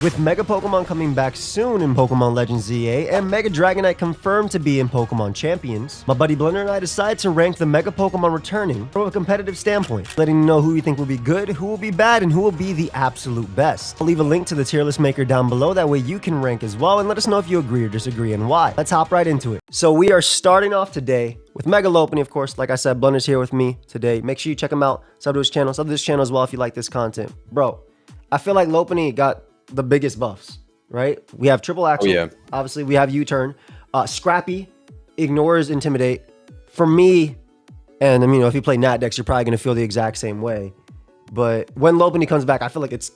With Mega Pokemon coming back soon in Pokemon Legends ZA and Mega Dragonite confirmed to be in Pokemon Champions, my buddy Blunder and I decided to rank the Mega Pokemon returning from a competitive standpoint, letting you know who we think will be good, who will be bad, and who will be the absolute best. I'll leave a link to the tier list maker down below, that way you can rank as well, and let us know if you agree or disagree and why. Let's hop right into it. So we are starting off today with Mega Lopunny, of course. Like I said, Blunder's here with me today. Make sure you check him out, sub to his channel, sub to this channel as well if you like this content. Bro, I feel like Lopunny got the biggest buffs, right? We have triple axle. Oh, yeah. Obviously, we have U-turn. Scrappy ignores intimidate. For me, and I mean, if you play Nat decks, you're probably going to feel the exact same way. But when Lopunny comes back, I feel like it's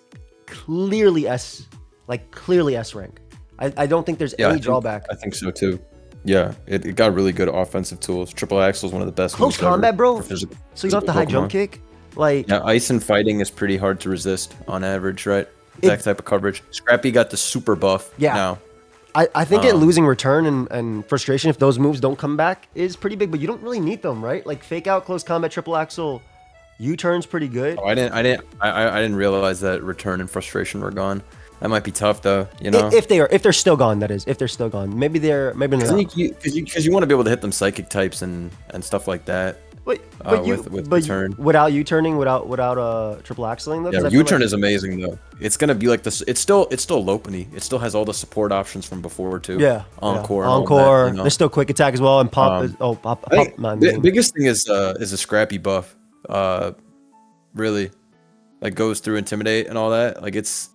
clearly S rank. I don't think there's any drawback. I think so too. Yeah, it got really good offensive tools. Triple axle is one of the best. Close combat, bro. So you don't have to high jump Pokemon. kick. Like, yeah, ice and fighting is pretty hard to resist on average, right? That type of coverage. Scrappy got the super buff now. I think it losing return and frustration if those moves don't come back is pretty big, but you don't really need them, right? Like fake out, close combat, triple axle, U-turn's pretty good. Oh, I didn't realize that return and frustration were gone. That might be tough though, you know. If they're still gone, that is. If they're still gone, maybe they're not. Because you want to be able to hit them psychic types and stuff like that. But U-turn. without U-turning, without triple axling though. Yeah, U-turn is amazing though. It's gonna be like this. It's still Lopunny. It still has all the support options from before too. Yeah, Encore. Yeah. Encore. That, you know? There's still quick attack as well, and pop. Pop. The biggest thing is a Scrappy buff. Really, like goes through intimidate and all that. Like it's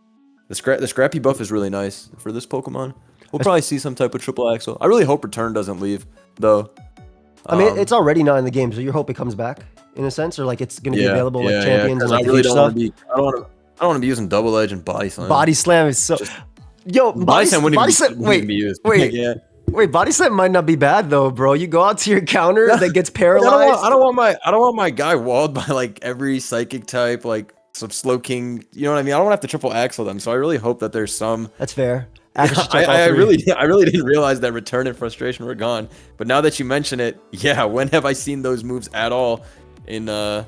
the Scrappy buff is really nice for this Pokemon. We'll probably see some type of triple axle. I really hope return doesn't leave though. I mean, it's already not in the game, so you hope it comes back in a sense, or like it's going to be available like champions and like I really don't stuff. I don't want to be using double edge and body slam. Body slam is so. Yo, body slam wouldn't even be used. Wait. Yeah. Wait, body slam might not be bad though, bro. You go out to your counter that gets paralyzed. I don't want my guy walled by like every psychic type, like some slow king. You know what I mean? I don't want to have to triple axle them, so I really hope that there's some. That's fair. I really didn't realize that return and frustration were gone. But now that you mention it, yeah, when have I seen those moves at all in the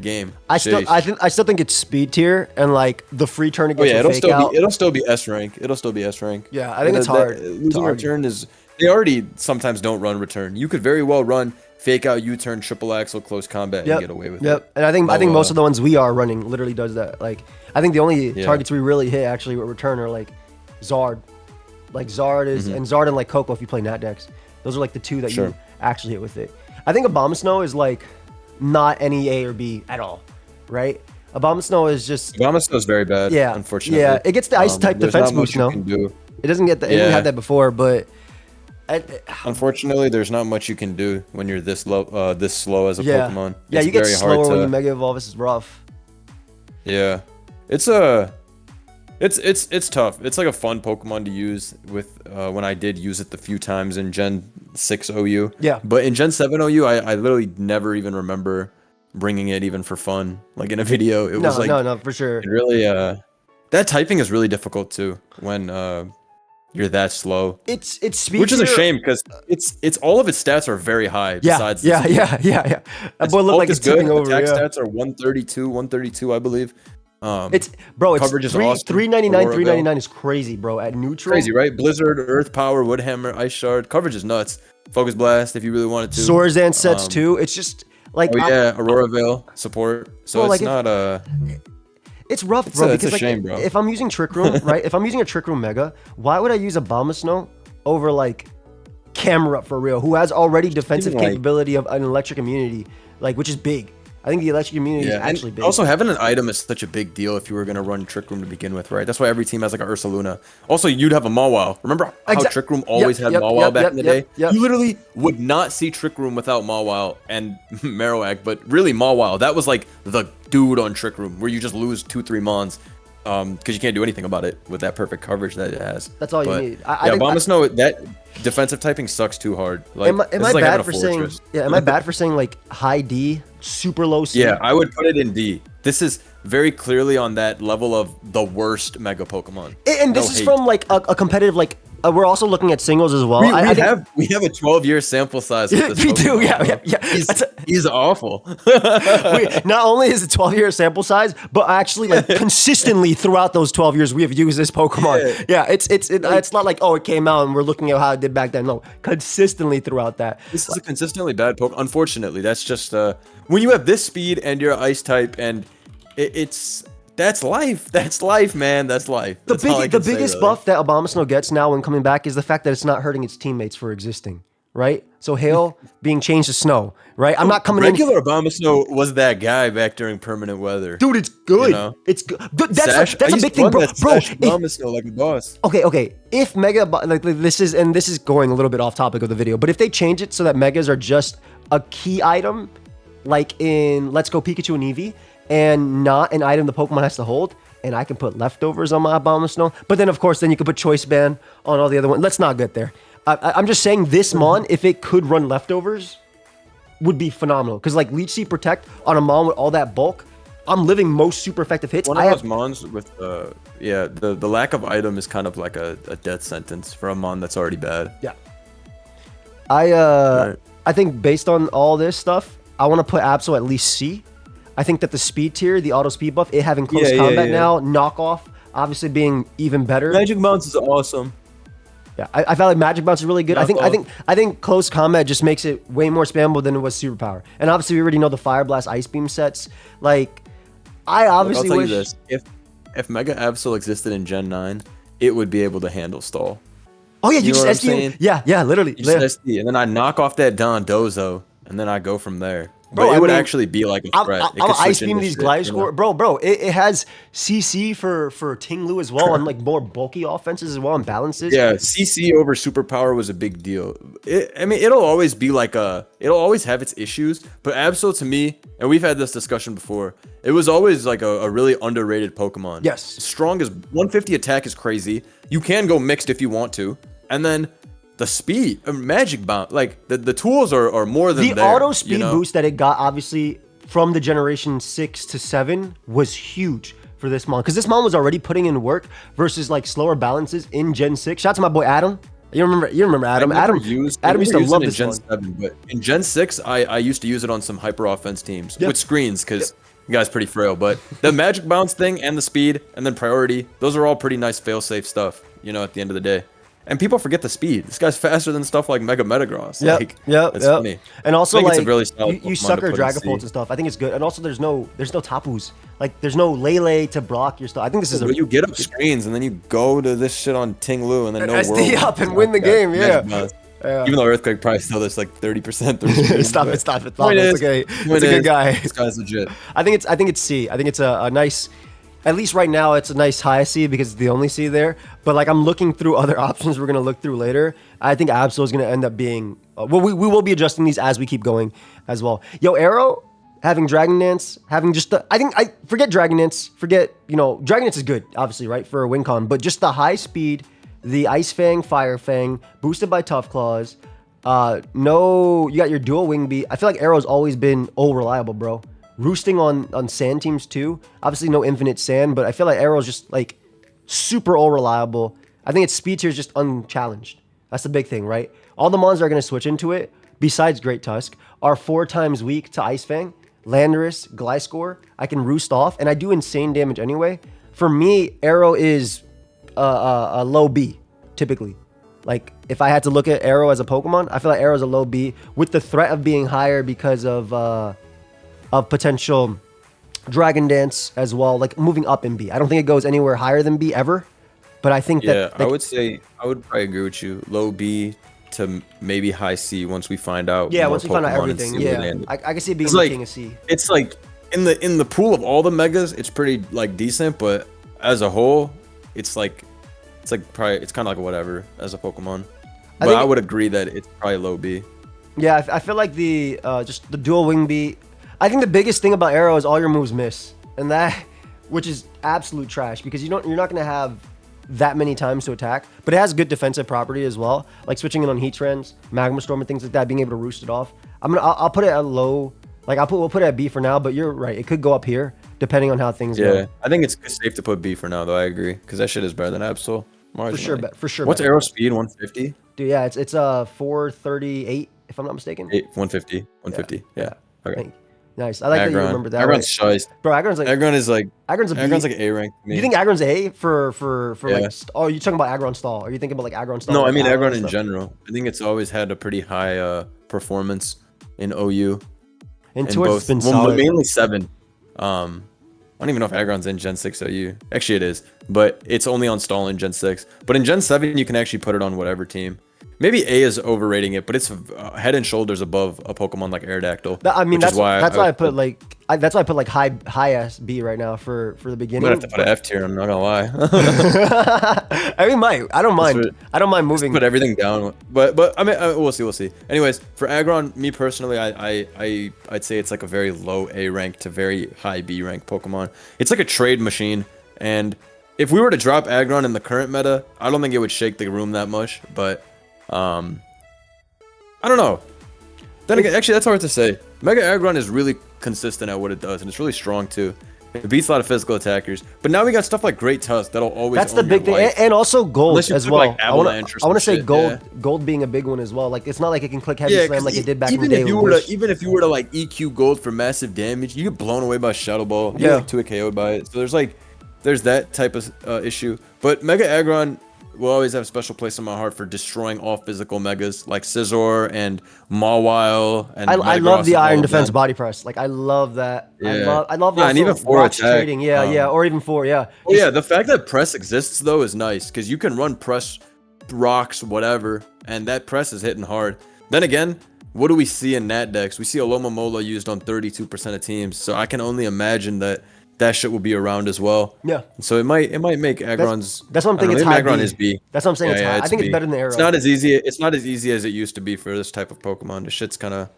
game? I still think it's speed tier and like the free turn against it'll still be S rank. It'll still be S rank. Yeah, I think it's hard. Losing return is they already sometimes don't run return. You could very well run fake out U-turn, triple axle, close combat, and get away with it. Yep, and I think most of the ones we are running literally does that. Like I think the only targets we really hit actually with return are like Zard. Like Zard is and Zard and like Coco if you play Nat decks. Those are like the two that you actually hit with it. I think Abomasnow is like not any A or B at all, right? Abomasnow is just Abomasnow is very bad. Yeah, unfortunately. Yeah, it gets the ice type defense boost now. It doesn't get the. It didn't have that before, but unfortunately, there's not much you can do when you're this low, this slow as a Pokemon. Yeah, you get slower when you Mega Evolve. This is rough. Yeah, it's tough. It's like a fun Pokemon to use with when I did use it the few times in Gen 6 OU. Yeah. But in Gen 7 OU, I literally never even remember bringing it even for fun. Like in a video, it was like no, for sure. It really that typing is really difficult too when you're that slow. It's speed, which is a shame because it's all of its stats are very high. Besides yeah. That boy look like it's tipping over. Attack stats are 132, I believe. It's coverage is awesome. 399 is crazy, bro. At neutral, crazy, right? Blizzard, Earth Power, Wood Hammer, Ice Shard. Coverage is nuts. Focus Blast if you really wanted to. Swordsdance sets too. It's just like Aurora Veil support. So it's not it's rough, bro. It's a shame, bro. If I'm using Trick Room, right? If I'm using a Trick Room Mega, why would I use Abomasnow over like Camerupt for real, who has already defensive capability of an electric immunity, like which is big. I think the electric immunity is actually big. Also, having an item is such a big deal if you were going to run Trick Room to begin with, right? That's why every team has like a Ursaluna. Also, you'd have a Mawile. Remember how Trick Room always had Mawile back in the day? You literally would not see Trick Room without Mawile and Marowak, but really Mawile. That was like the dude on Trick Room where you just lose 2-3 Mons. Because you can't do anything about it with that perfect coverage that it has. That's all you need. Abomasnow, that defensive typing sucks too hard. Like, am I bad for saying? Yeah, am I bad for saying like high D, super low C? Yeah, I would put it in D. This is very clearly on that level of the worst Mega Pokemon. And this is from like a competitive like we're also looking at singles as well. We have a 12-year sample size. With this we do, yeah. He's awful. Not only is it 12-year sample size, but actually like consistently throughout those 12 years we have used this Pokemon. Yeah, it's not like, oh, it came out and we're looking at how it did back then. No, consistently throughout that. This is a consistently bad Pokemon. Unfortunately, that's just when you have this speed and you're Ice type, and that's life. That's life, man. That's life. The biggest buff that Abomasnow gets now when coming back is the fact that it's not hurting its teammates for existing, right? So hail being changed to snow, right? I'm not coming Regular Abomasnow was that guy back during permanent weather. Dude, it's good. You know? It's good. That's a big thing, bro. Abomasnow like a boss. Okay. If Mega, like this is going a little bit off topic of the video, but if they change it so that Megas are just a key item, like in Let's Go Pikachu and Eevee, and not an item the Pokemon has to hold, and I can put leftovers on my Abomasnow. But then, of course, then you could put Choice Band on all the other ones. Let's not get there. I'm just saying this Mon, if it could run leftovers, would be phenomenal. Because like Leech Seed Protect on a Mon with all that bulk, I'm living most super effective hits. One of those Mons with, the lack of item is kind of like a death sentence for a Mon that's already bad. Yeah. I think based on all this stuff, I want to put Absol at least C. I think that the speed tier, the auto speed buff, it having close combat now, knockoff, obviously being even better. Magic Bounce is awesome. Yeah, I felt like Magic Bounce is really good. I think close combat just makes it way more spammable than it was Superpower. And obviously we already know the Fire Blast, Ice Beam sets. Like, I obviously I'll tell you this: if Mega Absol existed in Gen 9, it would be able to handle stall. Oh yeah, you just SD. Yeah, literally. You just SD, and then I knock off that Dondozo, and then I go from there. Bro, it would actually be like a threat. I'm Ice Beam these Glalie score. Bro, it has CC for Tinglu as well, and like more bulky offenses as well, and balances. Yeah, CC over Superpower was a big deal. It'll always be like it'll always have its issues, but Absol to me, and we've had this discussion before, it was always like a really underrated Pokemon. Yes. Strong as 150 attack is crazy. You can go mixed if you want to, and then the speed, Magic Bounce, like the tools are more than the auto speed boost that it got, obviously from the generation 6 to 7, was huge for this Mon, because this Mon was already putting in work versus like slower balances in Gen 6. Shout out to my boy Adam. You remember Adam? Adam used to love this Gen 7, but in Gen 6, I used to use it on some hyper offense teams with screens because you guys pretty frail. But the Magic Bounce thing and the speed and then priority, those are all pretty nice fail-safe stuff. At the end of the day. And people forget the speed. This guy's faster than stuff like Mega Metagross. That's funny. And also, like, really you sucker Dragapults and stuff. I think it's good. And also, there's no Tapus. Like, there's no Lele to block your stuff. I think this is you get up screens and then you go to this shit on Tinglu and then no SD world. up and win the game. Yeah. Even though Earthquake probably still there's like 30%. Stop it. It's okay. It's a good guy. This guy's legit. I think it's C. I think it's a nice. At least right now, it's a nice high C because it's the only C there. But like, I'm looking through other options we're gonna look through later. I think Absol is gonna end up being. We will be adjusting these as we keep going as well. Yo, Arrow having Dragon Dance, having just the. I forget Dragon Dance. Dragon Dance is good, obviously, right, for a win con. But just the high speed, the Ice Fang, Fire Fang, boosted by Tough Claws. You got your dual Wing Beat. I feel like Arrow's always been reliable, bro. Roosting on sand teams too. Obviously no infinite sand, but I feel like Arrow's just like super reliable. I think its speed tier is just unchallenged. That's the big thing, right? All the Mons that are going to switch into it, besides Great Tusk, are 4 times weak to Ice Fang, Landorus, Gliscor. I can roost off, and I do insane damage anyway. For me, Arrow is a low B, typically. Like, if I had to look at Arrow as a Pokemon, I feel like Arrow's a low B, with the threat of being higher because of potential Dragon Dance as well, like moving up in B. I don't think it goes anywhere higher than B ever, but I think that... I would probably agree with you. Low B to maybe high C once we find out. Yeah, once we find out everything. Yeah, I can see it being like king of C. It's like, in the pool of all the Megas, it's pretty like decent, but as a whole, it's kind of like whatever as a Pokemon. But I would agree that it's probably low B. Yeah, I feel like just the dual Wing Beat. I think the biggest thing about Arrow is all your moves miss, and which is absolute trash because you're not gonna have that many times to attack, but it has good defensive property as well, like switching it on Heat Trends, Magma Storm, and things like that, being able to roost it off. I'll put it at low, like we'll put it at B for now, but you're right, it could go up here depending on how things go. Yeah, I think it's safe to put B for now though. I agree because that shit is better than Absol. For sure, for sure. What's Aero speed? 150. Dude, yeah, it's 438 if I'm not mistaken. 150. 150. Yeah. Okay. Nice. I like that you remember that. Aggron's choice. Bro, Aggron's Aggron's like A rank. You think Aggron's A for like? Oh, you're talking about Aggron stall? Are you thinking about like Aggron stall? No, I mean Aggron in general. I think it's always had a pretty high performance in OU. And towards it's been solid. Mainly 7. I don't even know if Aggron's in Gen 6 OU. Actually, it is, but it's only on stall in Gen 6. But in Gen 7, you can actually put it on whatever team. Maybe A is overrating it, but it's head and shoulders above a Pokemon like Aerodactyl. I mean, that's why I put like high ass B right now for the beginning. I'm gonna have to put an F tier. I'm not gonna lie. I mean, I don't mind. I don't mind moving. Put everything down, but I mean, we'll see. Anyways, for Aggron, me personally, I'd say it's like a very low A rank to very high B rank Pokemon. It's like a trade machine, and if we were to drop Aggron in the current meta, I don't think it would shake the room that much, but. I don't know. Then again, actually, that's hard to say. Mega Aggron is really consistent at what it does, and it's really strong too. It beats a lot of physical attackers. But now we got stuff like Great Tusk that'll always. That's the big thing, and also gold as well. Like I want to say gold, gold being a big one as well. Like it's not like it can click heavy slam like it did back in the day. Even if you were to like EQ gold for massive damage, you get blown away by Shadow Ball. You get like 2 KO'd by it. So there's that type of issue. But Mega Aggron will always have a special place in my heart for destroying all physical megas like Scizor and Mawile and I love the Iron Defense body press. Like I love that. Yeah. I love and even 4 attack. Trading. Or even 4, yeah. Oh yeah, the fact that press exists though is nice because you can run press, rocks, whatever, and that press is hitting hard. Then again, what do we see in Nat decks? We see Alomomola used on 32% of teams, so I can only imagine that shit will be be as well. Yeah. So it might make Aggron's. That's what I'm thinking. It's high Aggron B. is B. That's what I'm saying. It's high. I think it's better than the Arrow. It's not as easy. It's not as easy as it used to be for this type of Pokemon. The shit's kind of.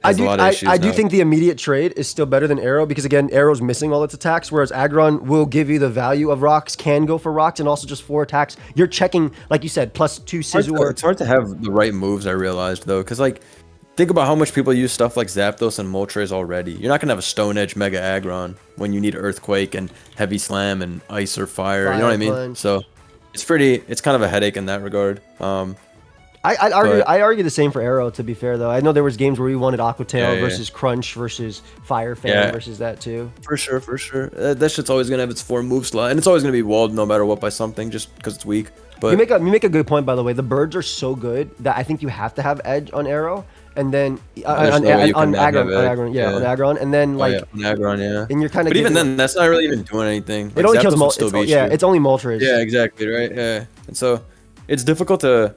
I do think the immediate trade is still better than Arrow because again, Arrow's missing all its attacks, whereas Aggron will give you the value of rocks, can go for rocks, and also just 4 attacks. You're checking, like you said, plus 2 Scizor. It's hard to have the right moves. I realized though, because like. Think about how much people use stuff like Zapdos and Moltres already. You're not going to have a Stone Edge Mega Aggron when you need Earthquake and Heavy Slam and Ice or Fire. You know what I mean? Punch. So it's kind of a headache in that regard. I argue the same for Arrow, to be fair, though. I know there was games where you wanted Aqua Tail versus Crunch versus Fire Fan versus that, too. For sure. That shit's always going to have its 4 move slot, and it's always going to be walled no matter what by something just because it's weak. But you make a good point, by the way. The birds are so good that I think you have to have Edge on Arrow. And then on Aggron, and then like on Aggron, yeah. And you're kind of. But even then, that's not really even doing anything. It only kills Moltres. It's only Moltres. Yeah, exactly, right. Yeah, and so it's difficult to.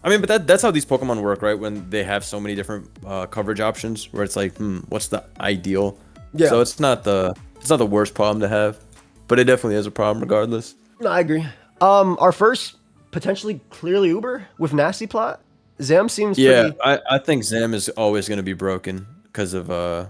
I mean, but that's how these Pokemon work, right? When they have so many different coverage options, where it's like, what's the ideal? Yeah. So it's not the worst problem to have, but it definitely is a problem regardless. No, I agree. Our first potentially clearly Uber with Nasty Plot. Zam seems pretty... I think Zam is always going to be broken because of I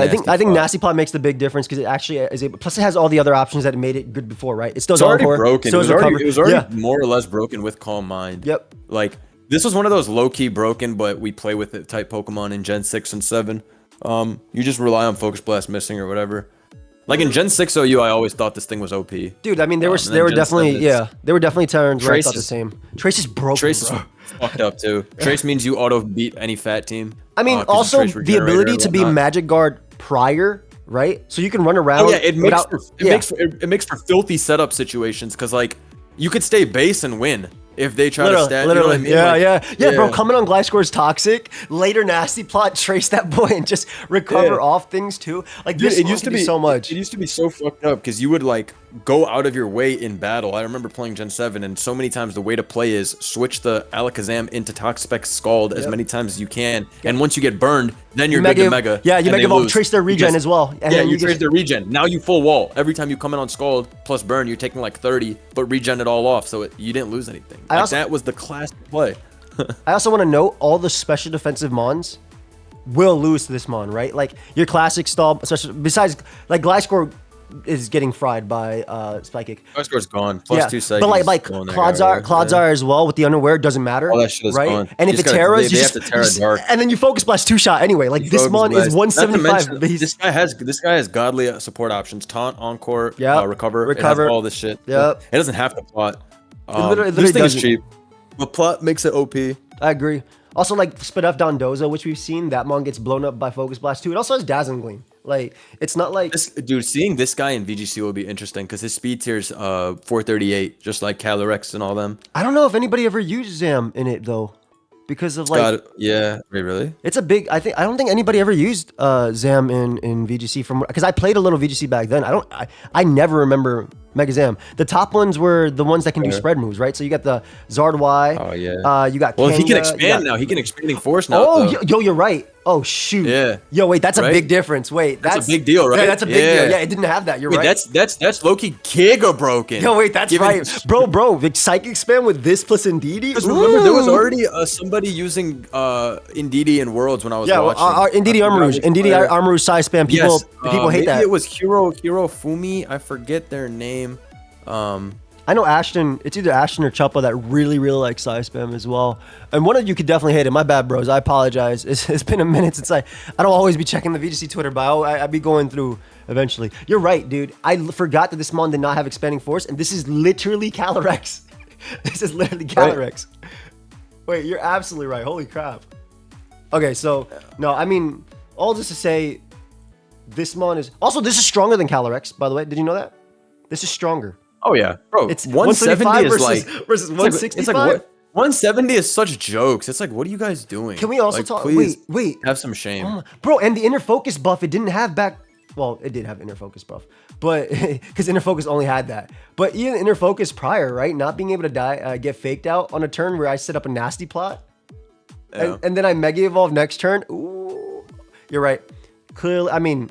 think Nasty Plot makes the big difference because it actually is able, plus it has all the other options that made it good before, right? It's already broken. It was already more or less broken with Calm Mind. Yep. Like this was one of those low key broken, but we play with it type Pokemon in Gen 6 and 7. You just rely on Focus Blast missing or whatever. Like in Gen 6 OU, I always thought this thing was OP. Dude, I mean, there were definitely turns where I thought the same. Trace is broken, Trace is fucked up too. Trace means you auto beat any fat team. I mean, also the ability to be Magic Guard prior, right? So you can run around. Oh, yeah, it makes for filthy setup situations because like you could stay base and win. If they try to stat, literally, you know what I mean? Yeah, bro. Coming on Gliscor's Toxic, later Nasty Plot, trace that boy and just recover off things too. Like dude, this used to be so much. It used to be so fucked up because you would like go out of your way in battle. I remember playing Gen 7, and so many times the way to play is switch the Alakazam into Toxapex Scald as many times as you can, and once you get burned, then you're good to Mega. Yeah, you Mega Evolve, trace their regen as well. And then you trace their regen. Now you full wall. Every time you come in on Scald plus burn, you're taking like 30, but regen it all off, so you didn't lose anything. That was the classic play. I also want to note all the special defensive Mons will lose to this Mon, right? Like your classic stall, especially besides like Gliscor is getting fried by Psychic. Score's gone. Plus 2 seconds. But like Clodsar as well with the underwear doesn't matter. All that shit is right? gone. And if it Terras, you have to Terra Dark. And then you Focus Blast 2-shot anyway. Like this mon is 175. This guy has godly support options. Taunt, Encore, Recover. It has all this shit. Yeah. It doesn't have to plot. This thing is cheap. But plot makes it OP. I agree. Also, like Spit Up Dondozo, which we've seen, that mon gets blown up by Focus Blast too. It also has Dazzling Gleam. Like, it's not like... Dude, seeing this guy in VGC will be interesting because his speed tier's 438, just like Charizard X and all them. I don't know if anybody ever used Zam in it, though. Because of like... yeah. Wait, really? It's a big... I don't think anybody ever used Zam in VGC from... Because I played a little VGC back then. I never remember Mega Zam. The top ones were the ones that can do spread moves, right? So you got the Zard Y. Oh, yeah. You got Well, Kanga, he can expand now. He can Expanding Force now. Oh, yo, you're right. Oh, shoot. Yeah. Yo, wait, that's a big difference. Wait, that's a big deal, right? Yeah, that's a big deal. Yeah, it didn't have that. You're right. That's low-key Giga broken. Yo, wait, that's right. Bro, the Psychic Spam with this plus Indeedee? Because remember, there was already somebody using Indeedee in Worlds when I was watching. Indeedee Armarouge size spam. People hate that. Maybe it was Hiro Fumi. I forget their name. I know Ashton. It's either Ashton or Chuppa that really like size spam as well. And one of you could definitely hate it. My bad, bros. I apologize. It's been a minute since I don't always be checking the VGC Twitter, but I be going through eventually. You're right, dude. I forgot that this mon did not have Expanding Force, and this is literally Calyrex. This is literally Calyrex. Right. Wait, you're absolutely right. Holy crap. Okay, so no, I mean, all just to say, this mon is also this is stronger than Calyrex. By the way, did you know that? This is stronger. Oh yeah, bro. It's 170 is versus 165. It's like 170 is such jokes. It's like, what are you guys doing? Can we also talk? Wait. Have some shame, bro. And the inner focus buff, it didn't have back. Well, it did have inner focus buff, but because inner focus only had that. But even inner focus prior, right? Not being able to die, get faked out on a turn where I set up a nasty plot, and then I mega evolve next turn. Ooh, you're right. Clearly, I mean,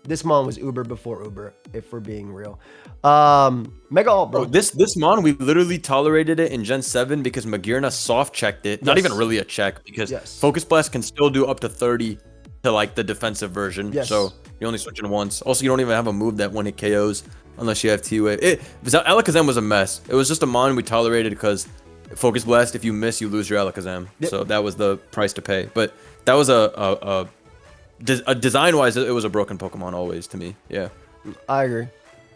this mon was Uber before Uber, if we're being real. Mega Alt, bro. This mon, we literally tolerated it in Gen 7 because Magearna soft checked it. Not even really a check because Focus Blast can still do up to 30 to like the defensive version. So you only switch in once. Also, you don't even have a move that when it KOs unless you have T-Wave. Alakazam was a mess. It was just a mon we tolerated because Focus Blast, if you miss, you lose your Alakazam. So that was the price to pay. But that was a design-wise, it was a broken Pokemon always to me. Yeah. I agree.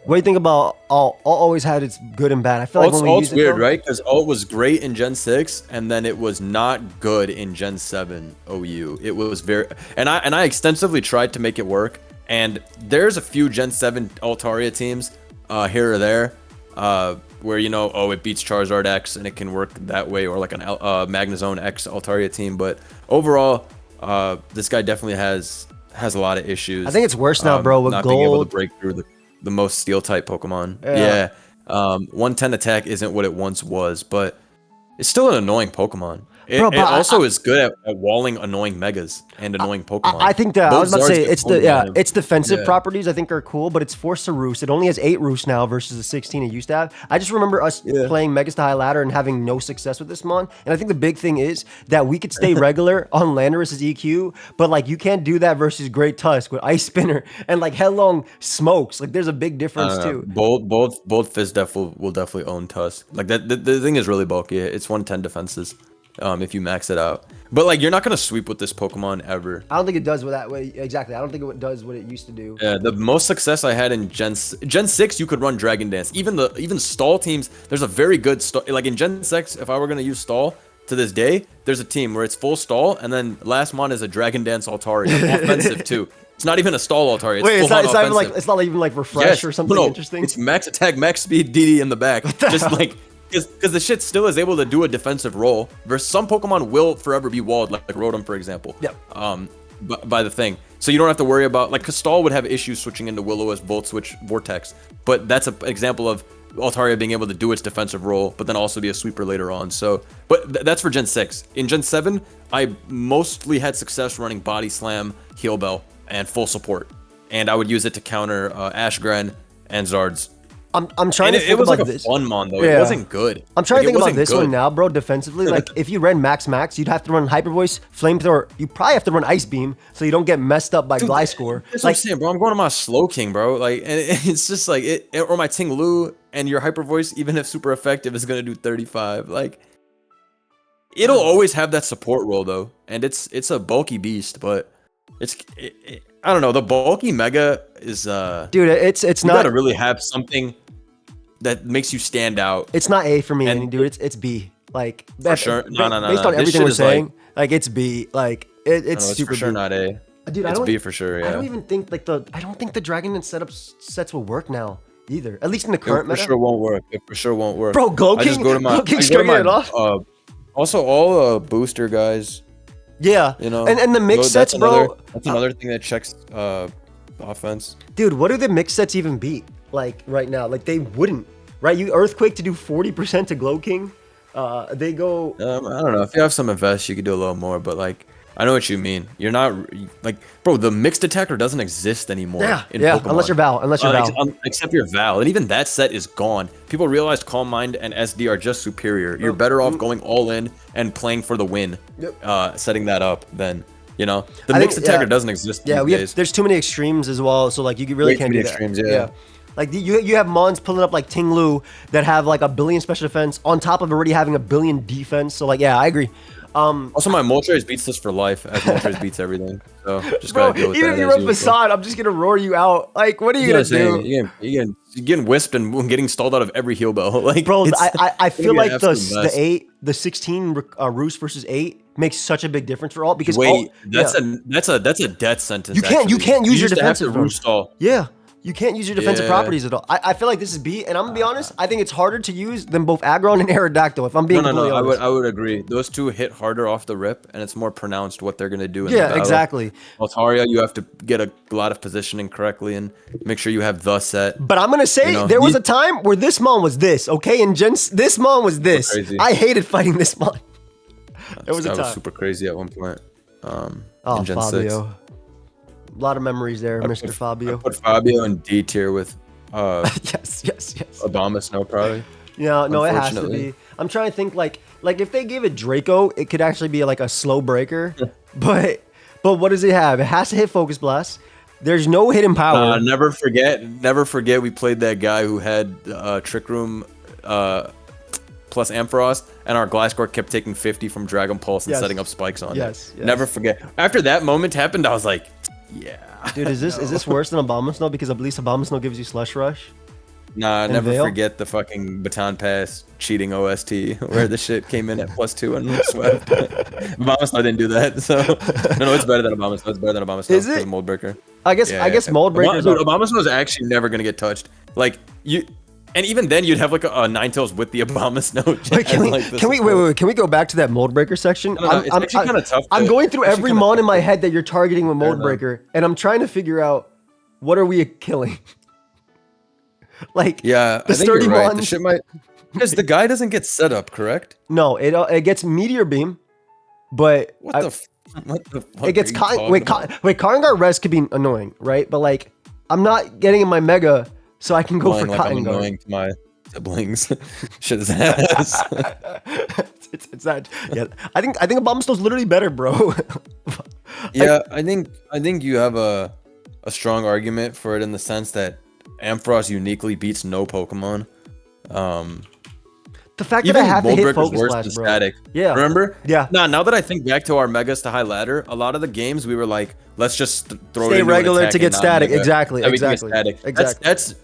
What do you think about Alt? Alt always had its good and bad. I feel like when we Alt's weird, right? Because Alt was great in Gen 6, and then it was not good in Gen 7 OU. It was very... And I extensively tried to make it work, and there's a few Gen 7 Altaria teams here or there where, you know, it beats Charizard X, and it can work that way, or like an Magnezone X Altaria team. But overall, this guy definitely has a lot of issues. I think it's worse now, bro, with not gold. Being able to break through the most steel type Pokemon. Yeah. 110 attack isn't what it once was, but it's still an annoying Pokemon. It also is good at walling annoying Megas and annoying Pokemon. I think that I was about to say its defensive properties I think are cool, but it's forced to roost. It only has 8 roosts now versus the 16 it used to have. I just remember us playing Megas to High Ladder and having no success with this mon. And I think the big thing is that we could stay regular on Landorus's EQ, but like you can't do that versus Great Tusk with Ice Spinner and like Headlong Smokes. Like there's a big difference too. Both Fizdef will definitely own Tusk. Like that the thing is really bulky. It's 110 defenses. If you max it out, but like you're not gonna sweep with this Pokemon ever. I don't think it does that way. Exactly. I don't think it does what it used to do. Yeah, the most success I had in Gen 6, you could run Dragon Dance. Even stall teams, there's a very good stall. Like in Gen 6, if I were gonna use stall to this day, there's a team where it's full stall, and then last mon is a Dragon Dance Altaria, offensive too. It's not even a stall Altaria. It's not even like refresh or something interesting. It's max attack, max speed, DD in the back. Just like. Because the shit still is able to do a defensive role, versus some Pokemon will forever be walled, like Rotom, for example. Yep. By the thing. So you don't have to worry about, like, because Stall would have issues switching into Will-O-Wisp, Volt Switch, Vortex. But that's an example of Altaria being able to do its defensive role, but then also be a sweeper later on. So, but that's for Gen 6. In Gen 7, I mostly had success running Body Slam, Heal Bell, and full support. And I would use it to counter Ashgren and Zards. I'm trying to think it was about like this. a fun mon though. It wasn't good. I'm trying to think about this one now, bro. Defensively, like if you ran Max, you'd have to run Hyper Voice, Flamethrower. You probably have to run Ice Beam so you don't get messed up by Gliscor. That's what I'm saying, bro. I'm going to my Slow King, bro. Like, and it's just like or my Ting Lu, and your Hyper Voice, even if super effective, is gonna do 35. Like, it'll always have that support role though, and it's a bulky beast, but I don't know. The bulky Mega is dude. It's you not. Gotta really have something that makes you stand out. It's not A for me, dude. It's B. Like for sure. No. Based on everything we're saying, like it's B. Like it's super for sure B. not A. Dude, it's B for sure. Yeah. I don't even think I don't think the Dragonite sets will work now either. At least in the current meta. For sure won't work. It for sure won't work. Bro, Glow King. Glow King's turning it off. Also, all booster guys. Yeah. You know. And the mix sets, bro. That's another thing that checks offense. Dude, what do the mix sets even beat? Like right now, like they wouldn't. Right? You Earthquake to do 40% to Glow King. They go. I don't know. If you have some invest, you could do a little more. But like, I know what you mean. You're not like, bro. The mixed attacker doesn't exist anymore. Yeah. Pokemon. Unless you're Val. Except your Val, and even that set is gone. People realized Calm Mind and SD are just superior. You're better off going all in and playing for the win. Setting that up than. You know, the mixed attacker doesn't exist. There's too many extremes as well. So like, you really can't do that. Extremes, yeah. Like you have mons pulling up like Ting Lu that have like 1 billion special defense on top of already having 1 billion defense. So like, yeah, I agree. Also, my Moltres beats this for life, as Moltres beats everything. So just gotta deal with even that. if you run Facade, I'm just gonna roar you out. Like, what are you gonna do? You're getting whisped and getting stalled out of every heal bell. Like, bro, I feel like the 16 Roost versus 8 makes such a big difference for all because that's a death sentence. You can't use your defensive Roost stall. Yeah. You can't use your defensive properties at all. I feel like this is B, and I'm gonna be honest. I think it's harder to use than both Aggron and Aerodactyl. If I'm being completely honest. I would agree. Those two hit harder off the rip, and it's more pronounced what they're gonna do. Exactly. Altaria, you have to get a lot of positioning correctly and make sure you have the set. But I'm gonna say there was a time where this mon was this, okay, and this mon was this. Crazy. I hated fighting this mon. There was a time. Was super crazy at one point. In Gen 6. A lot of memories there, Mr. Fabio. I put Fabio in D tier with yes. Abomasnow probably. Yeah, no, it has to be. I'm trying to think like if they gave it Draco, it could actually be like a slow breaker. but what does it have? It has to hit Focus Blast. There's no hidden power. Never forget we played that guy who had Trick Room plus Ampharos, and our Gliscor kept taking 50 from Dragon Pulse and setting up spikes on it. Never forget. After that moment happened, I was like, yeah. Dude, is this worse than Abomasnow? Because at least Abomasnow gives you Slush Rush. Nah, never forget the fucking Baton Pass cheating OST where the shit came in at +2 and swept. Abomasnow didn't do that, so no, it's better than Abomasnow. It's better than Abomasnow. Is it? Mold Breaker. I guess Mold Breaker. Dude, Abomasnow is actually never gonna get touched. Like you. And even then, you'd have like a Ninetales with the Abomasnow. Wait, can we go back to that Mold Breaker section? It's actually kind of tough. I'm going through every mon in my head that you're targeting with Mold Breaker, and I'm trying to figure out what are we killing. Like, the sturdy mon. The shit might because the guy doesn't get set up, correct? No, it gets Meteor Beam, but what the fuck? It gets Kangar Res could be annoying, right? But like, I'm not getting in my Mega. So I can go for Cotton Guard. Annoying to my siblings. Shit is ass. it's that. Yeah, I think Abomasnow's literally better, bro. I think you have a strong argument for it in the sense that Ampharos uniquely beats no Pokemon. The fact that I have to hit Focus Blast, bro. Static. Yeah. Remember? Yeah. Now that I think back to our Megas to high ladder, a lot of the games we were like, let's just throw Stay it into regular to get static. Mega. Exactly.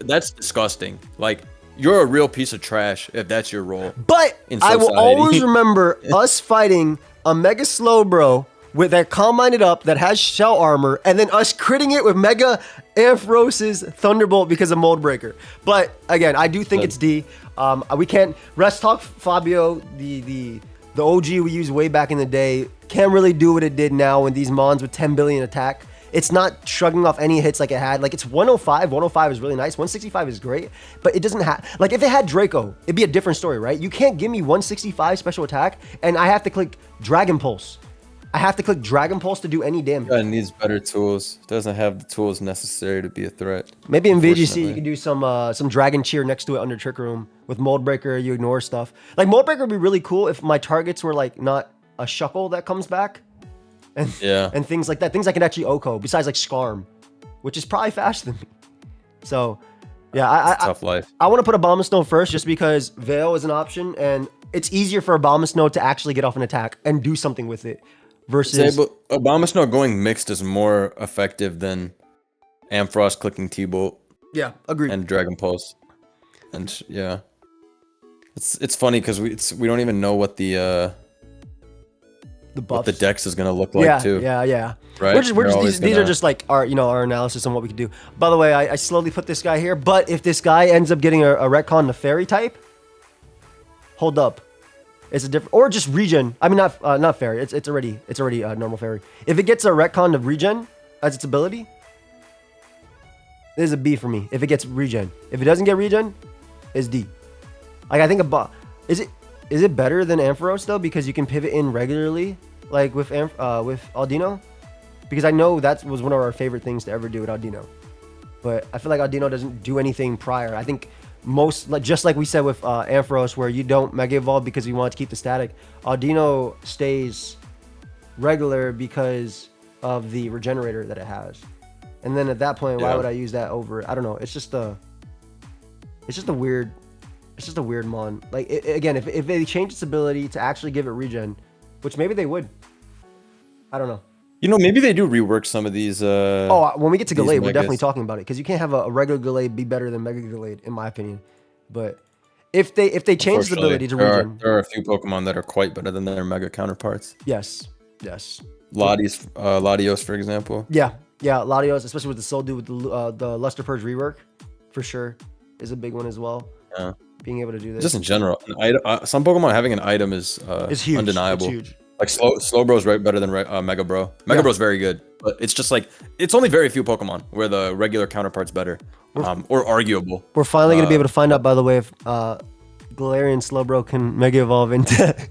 That's disgusting. Like, you're a real piece of trash if that's your role. But I will always remember us fighting a Mega Slowbro with that Calm-Minded up that has shell armor, and then us critting it with Mega Ampharos's Thunderbolt because of Mold Breaker. But again, I do think it's D. We can't Rest Talk Fabio, the OG we used way back in the day, can't really do what it did now with these mons with 10 billion attack. It's not shrugging off any hits like it had. Like, it's 105. 105 is really nice. 165 is great, but it doesn't have, like, if it had Draco, it'd be a different story, right? You can't give me 165 special attack and I have to click Dragon Pulse. I have to click Dragon Pulse to do any damage. It needs better tools. It doesn't have the tools necessary to be a threat. Maybe in VGC you can do some Dragon Cheer next to it under Trick Room. With Mold Breaker, you ignore stuff. Like Mold Breaker would be really cool if my targets were like not a Shuckle that comes back. And, and things like that. Things I can actually OHKO, besides like Skarm, which is probably faster than me. So, yeah, tough life. I want to put Abomasnow first just because Veil is an option, and it's easier for Abomasnow to actually get off an attack and do something with it. Versus... But Abomasnow going mixed is more effective than Ampharos clicking T-Bolt. Yeah, agreed. And Dragon Pulse. And, yeah. It's funny because we don't even know what the buffs. What the dex is gonna look like too. Yeah. Right. These are just like our analysis on what we can do. By the way, I slowly put this guy here, but if this guy ends up getting a retcon to fairy type, hold up, it's a different, or just regen. I mean not fairy. It's already normal fairy. If it gets a retcon of regen as its ability, this is a B for me. If it gets regen, if it doesn't get regen, it's D. Like I think is it better than Ampharos though because you can pivot in regularly like with Audino? Because I know that was one of our favorite things to ever do with Audino. But I feel like Audino doesn't do anything prior. I think just like we said with Ampharos where you don't Mega Evolve because you want to keep the static, Audino stays regular because of the regenerator that it has. And then at that point, why would I use that over? I don't know. It's just a weird mon. Like again, if they change its ability to actually give it regen, which maybe they would. I don't know. You know, maybe they do rework some of these. When we get to Gallade, we're definitely talking about it because you can't have a regular Gallade be better than Mega Gallade, in my opinion. But if they change the ability to regen, there are a few Pokemon that are quite better than their Mega counterparts. Yes. Latios, for example. Yeah, Latios, especially with the Soul Dude with the Luster Purge rework, for sure, is a big one as well. Yeah. Being able to do this. Just in general, some Pokemon having an item is huge. Undeniable. It's huge. Like Slowbro's right better than Mega Bro. Mega Bro's very good, but it's just like it's only very few Pokemon where the regular counterpart's better, or arguable. We're finally gonna be able to find out, by the way, if Galarian Slowbro can Mega Evolve into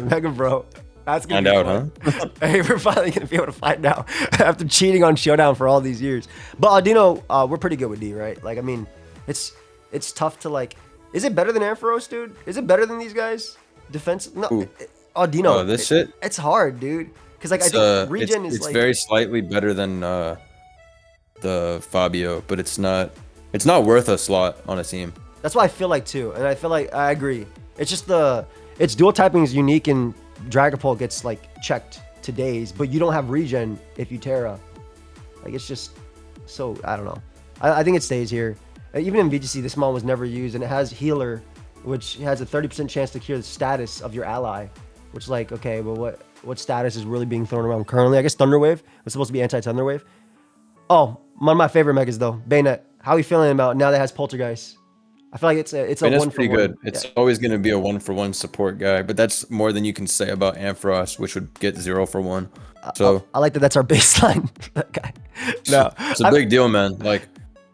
Mega Bro. That's gonna find out, huh? Hey, we're finally gonna be able to find out after cheating on Showdown for all these years. But Audino, we're pretty good with D, right? Like, I mean, it's tough to like. Is it better than Ampharos, dude? Is it better than these guys? Defense? No. Audino. Oh, shit. It's hard, dude. Because like I think regen is it's very slightly better than the Fabio, but it's not worth a slot on a team. That's what I feel like too, and I feel like I agree. It's just its dual typing is unique, and Dragapult gets like checked to days, but you don't have regen if you Terra. Like it's just so I don't know. I think it stays here. Even in VGC, this mon was never used, and it has Healer, which has a 30% chance to cure the status of your ally. Which like, okay, well what status is really being thrown around currently? I guess Thunderwave was supposed to be anti-Thunderwave. Oh, one of my favorite megas though, Banette. How are you feeling about now that it has Poltergeist? I feel like it's a one for pretty one. Good. It's always going to be a 1-for-1 support guy, but that's more than you can say about Ampharos, which would get 0-for-1. So I like that. That's our baseline. That guy. No, it's a big deal, man. Like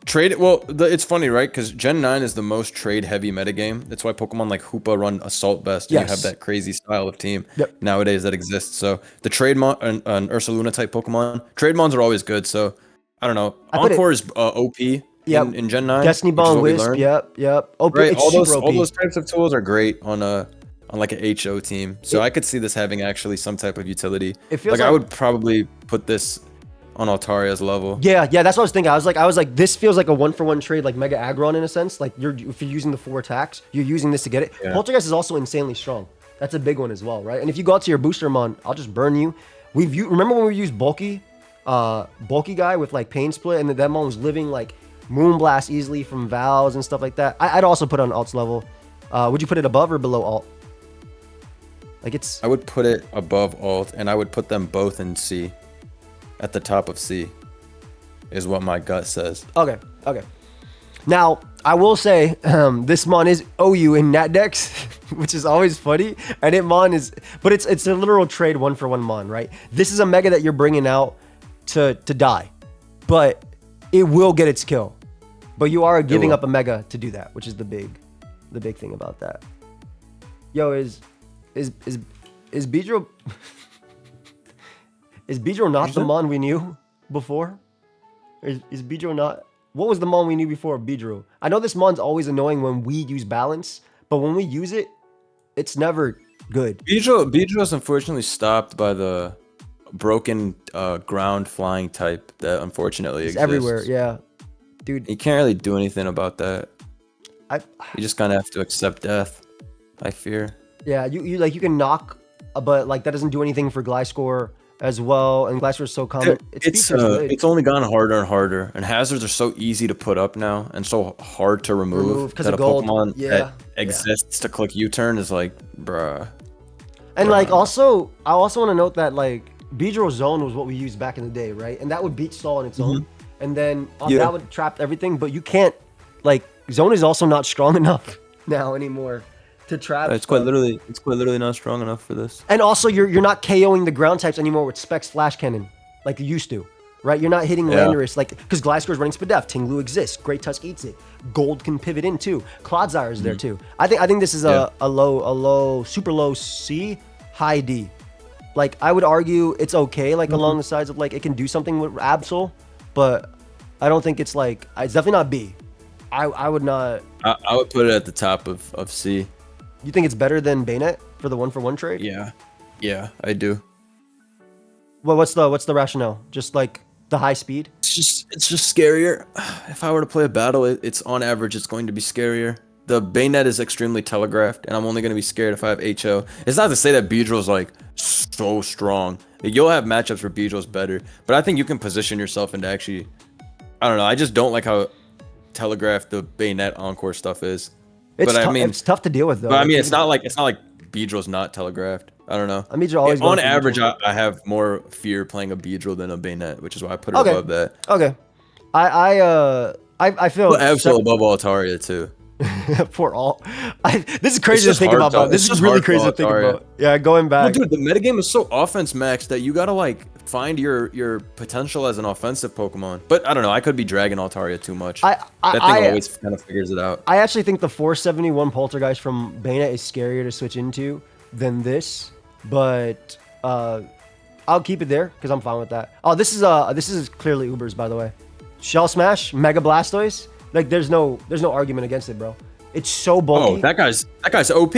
trade. Well, it's funny, right? Because Gen 9 is the most trade-heavy metagame. That's why Pokemon like Hoopa run Assault best. And you have that crazy style of team nowadays that exists. So the trade mon, an Ursaluna type Pokemon, trade mons are always good. So I don't know. Encore is OP. In Gen 9. Destiny Ball, Wisp, yep. OP, right, all those types of tools are great on like a HO team. So I could see this having actually some type of utility. It feels like I would probably put this on Altaria's level. Yeah, that's what I was thinking. I was like, this feels like a 1-for-1 trade, like Mega Aggron in a sense. Like if you're using the 4 attacks, you're using this to get it. Yeah. Poltergeist is also insanely strong. That's a big one as well, right? And if you go out to your booster mon, I'll just burn you. Remember when we used bulky guy with like Pain Split, and that mon was living like Moonblast easily from Valves and stuff like that. I'd also put it on Alt's level. Would you put it above or below Alt? Like I would put it above Alt, and I would put them both in C. At the top of C is what my gut says. Okay. Now, I will say this mon is OU in Nat Dex, which is always funny. And but it's a literal trade 1-for-1 mon, right? This is a mega that you're bringing out to die, but it will get its kill. But you are giving up a mega to do that, which is the big thing about that. Yo, is Beedrill Is Beedrill not the Mon we knew before? Is Beedrill not? What was the Mon we knew before Beedrill? I know this Mon's always annoying when we use balance, but when we use it, it's never good. Beedrill is unfortunately stopped by the broken ground flying type that unfortunately exists. Everywhere, yeah. Dude. You can't really do anything about that. You just kind of have to accept death, I fear. Yeah, you can knock, but like that doesn't do anything for Gliscor as well, and Gliscor is so common. It's only gotten harder and harder, and hazards are so easy to put up now and so hard to remove that a Pokemon that exists to click U-turn is like, bruh. And like I also want to note that like Beedrill Zone was what we used back in the day, right? And that would beat Stall on its own, and then that would trap everything. But you can't like Zone is also not strong enough now anymore to trap. It's quite literally not strong enough for this. And also you're not KOing the ground types anymore with Specs Flash Cannon like you used to, right? You're not hitting Landorus like because Gliscor is running Spadef, Tinglu exists, Great Tusk eats it, Gold can pivot in too, Clodsire is there too. I think this is a low, super low C, high D. Like I would argue it's okay, like along the sides of like it can do something with Absol, but I don't think it's like it's definitely not B. I would not. I would put it at the top of C. You think it's better than Banette for the 1-for-1 trade? Yeah, I do. Well, what's the rationale? Just like the high speed? It's just scarier. If I were to play a battle, it's on average it's going to be scarier. The Banette is extremely telegraphed, and I'm only going to be scared if I have HO. It's not to say that Beedrill's like so strong. You'll have matchups where Beedrill's better, but I think you can position yourself into actually. I don't know. I just don't like how telegraphed the Banette Encore stuff is. It's tough to deal with though. But I mean, it's not like Beedrill's not telegraphed. I don't know. I mean, always on average, I have more fear playing a Beedrill than a Banette, which is why I put it above that. Okay. I feel Absol above Altaria too. For all, this is crazy to think about. This is really crazy to think about. Yeah, going back. Well, dude, the metagame is so offense maxed that you gotta like find your potential as an offensive Pokemon. But I don't know. I could be dragging Altaria too much. That thing always kind of figures it out. I actually think the 471 Poltergeist from Banette is scarier to switch into than this, but I'll keep it there because I'm fine with that. Oh, this is clearly Uber's, by the way. Shell Smash, Mega Blastoise. Like there's no argument against it, bro. It's so bulky. Oh, that guy's OP.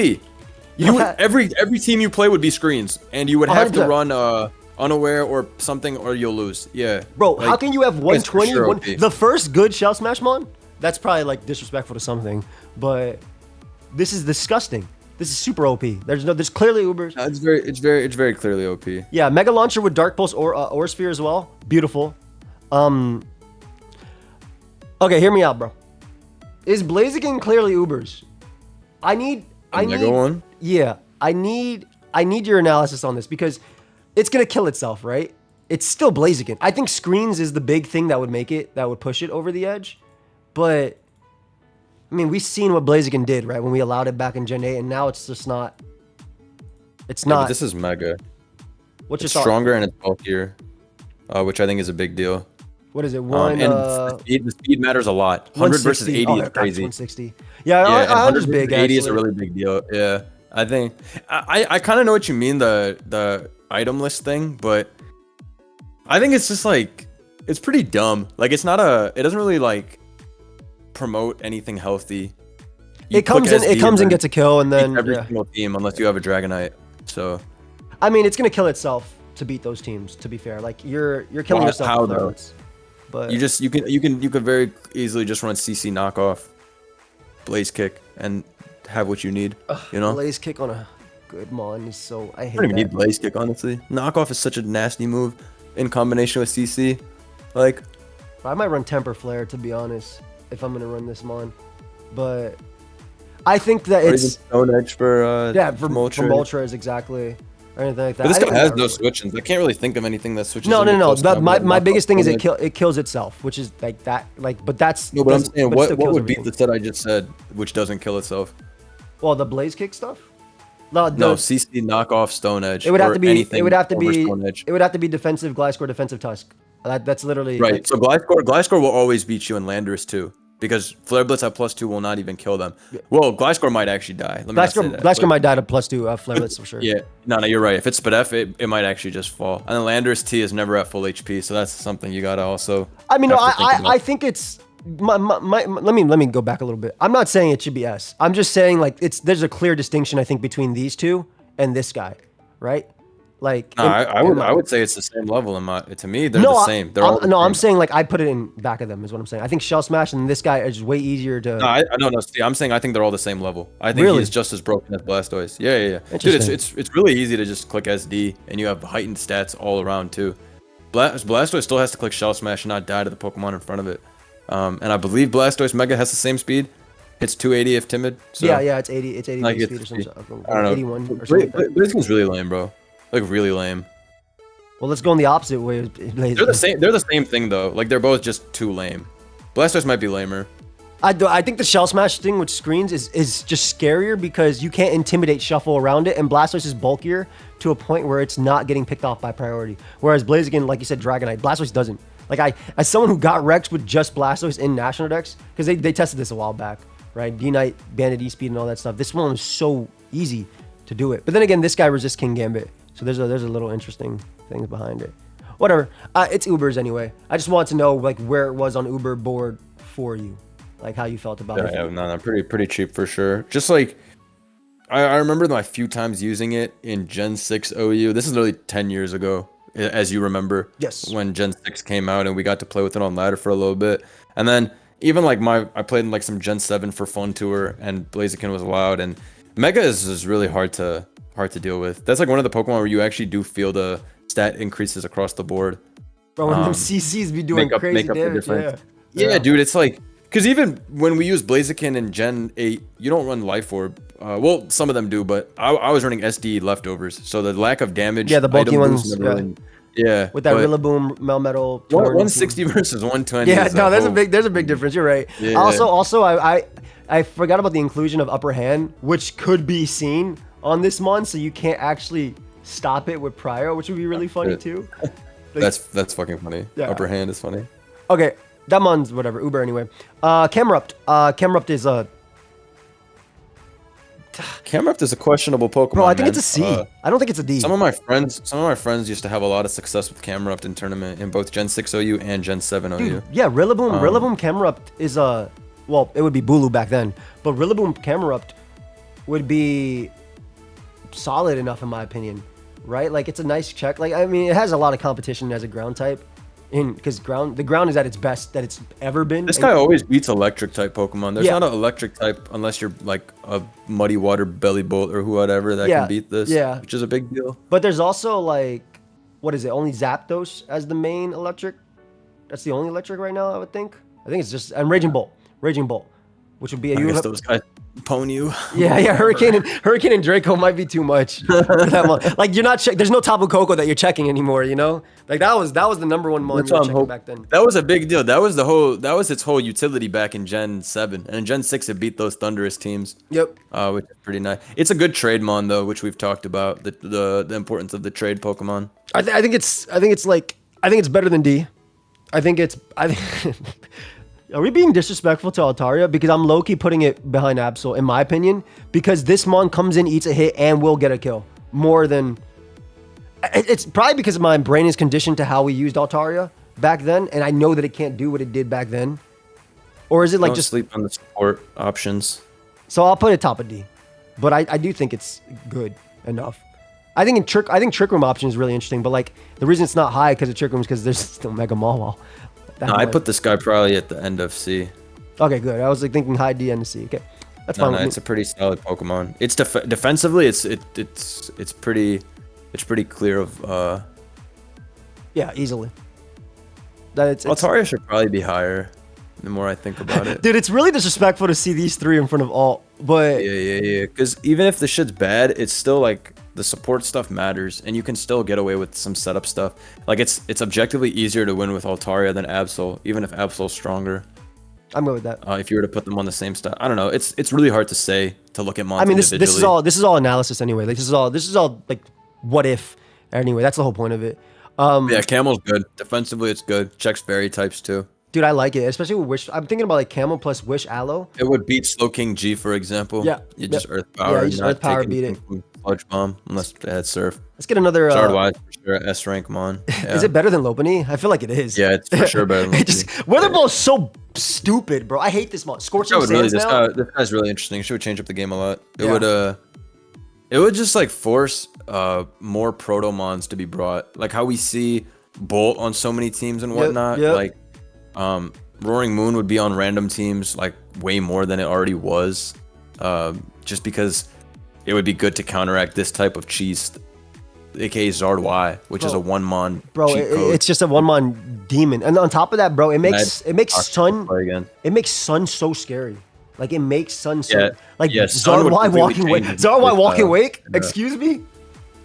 Every team you play would be screens, and you would have 100%. To run unaware or something, or you'll lose. Yeah, bro. Like, how can you have 120? Sure the first good Shell Smash Mon? That's probably like disrespectful to something, but this is disgusting. This is super OP. There's clearly Ubers. It's very clearly OP. Yeah, Mega Launcher with Dark Pulse or Sphere as well. Beautiful. Okay, hear me out, bro. Is Blaziken clearly Ubers? I need one? Yeah, I need your analysis on this because it's gonna kill itself, right? It's still Blaziken. I think screens is the big thing that would push it over the edge. But I mean, we've seen what Blaziken did, right? When we allowed it back in Gen 8, and now it's just not. It's not. But this is Mega. What's your it's thought? Stronger and it's bulkier, which I think is a big deal. What is it? The speed matters a lot. 100 versus 80 is crazy. 160. Yeah, 100 big. 80 is a really big deal. Yeah, I think I kind of know what you mean, the item list thing, but I think it's just like it's pretty dumb. Like it doesn't really like promote anything healthy. It comes and gets a kill, and then every single team unless you have a Dragonite. So I mean, it's gonna kill itself to beat those teams. To be fair, like you're killing yourself. How though? But you can very easily just run CC knockoff, Blaze Kick, and have what you need. You know, Blaze Kick on a good Mon is so I hate. I don't even need Blaze Kick, honestly. Knockoff is such a nasty move in combination with CC. Like, I might run Temper Flare to be honest if I'm gonna run this Mon, but I think that it's Stone Edge for from Moltres exactly. Or anything like that. But this guy has no switching. I can't really think of anything that switches. No. My biggest thing is it kills itself, which is like that. Like, but that's no. But I'm saying what would beat the set I just said, which doesn't kill itself? Well, the Blaze Kick stuff. No, CC knockoff Stone Edge. It would have to be. It would have to be. It would have to be defensive Gliscor, defensive Tusk. That's literally right. So Gliscor will always beat you in Landorus too. because Flare Blitz at +2 will not even kill them. Well, Gliscor might actually die. Gliscor might die to +2 Flare Blitz for sure. Yeah, no, you're right. If it's Spadef, it might actually just fall. And then Landorus T is never at full HP, so that's something you gotta also. I mean, no, I think it's. Let me go back a little bit. I'm not saying it should be S. I'm just saying like there's a clear distinction I think between these two and this guy, right? Like no, I would say it's the same level to me they're the same. I'm saying like I put it in back of them is what I'm saying. I think Shell Smash and this guy is way easier to. No, I don't know. See, I'm saying I think they're all the same level. I think he's just as broken as Blastoise. Yeah. Dude, it's really easy to just click SD and you have heightened stats all around too. Blastoise still has to click Shell Smash and not die to the Pokemon in front of it. And I believe Blastoise Mega has the same speed. It's 280 if timid. So yeah, it's 80 like speed or something. I don't know. 81 or something. Blaziken's really lame, bro. Like really lame. Well, let's go in the opposite way. They're the same thing though. Like they're both just too lame. Blastoise might be lamer. I think the Shell Smash thing with screens is just scarier because you can't intimidate Shuffle around it, and Blastoise is bulkier to a point where it's not getting picked off by priority. Whereas Blaziken, like you said, Dragonite, Blastoise doesn't. Like as someone who got wrecked with just Blastoise in National Dex, because they tested this a while back, right? D-Knight, Bandit E-Speed, and all that stuff. This one was so easy to do it. But then again, this guy resists King Gambit. So there's a little interesting things behind it. Whatever. It's Ubers anyway. I just want to know like where it was on Uber board for you, like how you felt about it. Yeah, no, pretty cheap for sure. Just like I remember my few times using it in Gen 6 OU. This is literally 10 years ago, as you remember. Yes. When Gen 6 came out and we got to play with it on ladder for a little bit, and then even like I played in like some Gen 7 for Fun Tour, and Blaziken was allowed, and Mega is really hard to deal with. That's like one of the Pokemon where you actually do feel the stat increases across the board. Bro, when them CCs be doing crazy damage. Yeah, dude, it's like, because even when we use Blaziken in Gen 8, you don't run Life Orb. Well, some of them do, but I was running SD leftovers, so the lack of damage. Yeah, the bulky ones. Yeah. With that Rillaboom, Melmetal. 160 versus 120. Yeah, no, there's a big difference. You're right. Yeah. Also, I forgot about the inclusion of Upper Hand, which could be seen on this mon, so you can't actually stop it with Prio, which would be really funny too. Like, that's fucking funny. Yeah. Upper Hand is funny. Okay, that mon's whatever. Uber anyway. Camerupt. Camerupt is a. Camerupt is a questionable Pokemon. Bro, I think it's a C. I don't think it's a D. Some of my friends used to have a lot of success with Camerupt in tournament in both Gen 6 OU and Gen 7 OU. Dude, yeah, Rillaboom Camerupt is a well, it would be Bulu back then, but Rillaboom Camerupt would be solid enough in my opinion, right? Like it's a nice check. Like I mean, it has a lot of competition as a ground type, because the ground is at its best that it's ever been. This guy always beats electric type Pokemon. There's not an electric type unless you're like a Muddy Water Belly Bolt or whatever that can beat this. Yeah, which is a big deal. But there's also like, what is it? Only Zapdos as the main electric. That's the only electric right now, I would think. I think it's just Raging Bolt, which would be a. I guess those guys pwn you. Yeah. Hurricane and Draco might be too much. Like you're not there's no Tapu Koko that you're checking anymore. You know, like that was the number one mon you were checking back then. That was a big deal. That was its whole utility back in Gen 7, and in Gen 6 it beat those thunderous teams. Yep. Which is pretty nice. It's a good trade mon though, which we've talked about the importance of the trade Pokemon. I think it's better than D. I think Are we being disrespectful to Altaria? Because I'm low-key putting it behind Absol, in my opinion. Because this mon comes in, eats a hit, and will get a kill. More than... It's probably because my brain is conditioned to how we used Altaria back then. And I know that it can't do what it did back then. Or is it like just... sleep on the support options. So I'll put it top of D. But I do think it's good enough. I think Trick Room option is really interesting. But like the reason it's not high because of Trick Room is because there's still Mega Mawile. No, I put this guy probably at the end of C. Okay, good. I was like thinking high D and C. Okay, that's fine. No, it's a pretty solid Pokemon. It's defensively, it's pretty clear of. Yeah, easily. Altaria should probably be higher. The more I think about it, dude, it's really disrespectful to see these three in front of Alt. But yeah. Because even if the shit's bad, it's still like the support stuff matters, and you can still get away with some setup stuff. Like it's objectively easier to win with Altaria than Absol, even if Absol's stronger. I'm good with that. If you were to put them on the same stuff, I don't know. It's really hard to say to look at mons. I mean, this is all analysis anyway. Like this is all like what if anyway. That's the whole point of it. Yeah, Camel's good defensively. It's good. Checks fairy types too. Dude, I like it, especially with Wish. I'm thinking about like Camel plus Wish Aloe. It would beat Slowking G, for example. Yeah. You just Earth Power. Yeah, you just Earth Power beat it. Sludge Bomb, unless it had Surf. Let's get another. Charizard for sure. S rank Mon. Yeah. Is it better than Lopunny? I feel like it is. Yeah, it's for sure better than Lopunny. Weather Ball is so stupid, bro. I hate this Mon. Scorching Sands now. This guy's really interesting. It would change up the game a lot. It would just like force more Protomons to be brought. Like how we see Bolt on so many teams and whatnot. Like Roaring Moon would be on random teams like way more than it already was. Just because it would be good to counteract this type of cheese, aka Zard Y, which is a 1-mon cheat code. It's just a 1-mon demon. And on top of that, bro, it makes Sun so scary. Like it makes Sun so Zard Y walking away. Zard Y walking awake? Excuse me?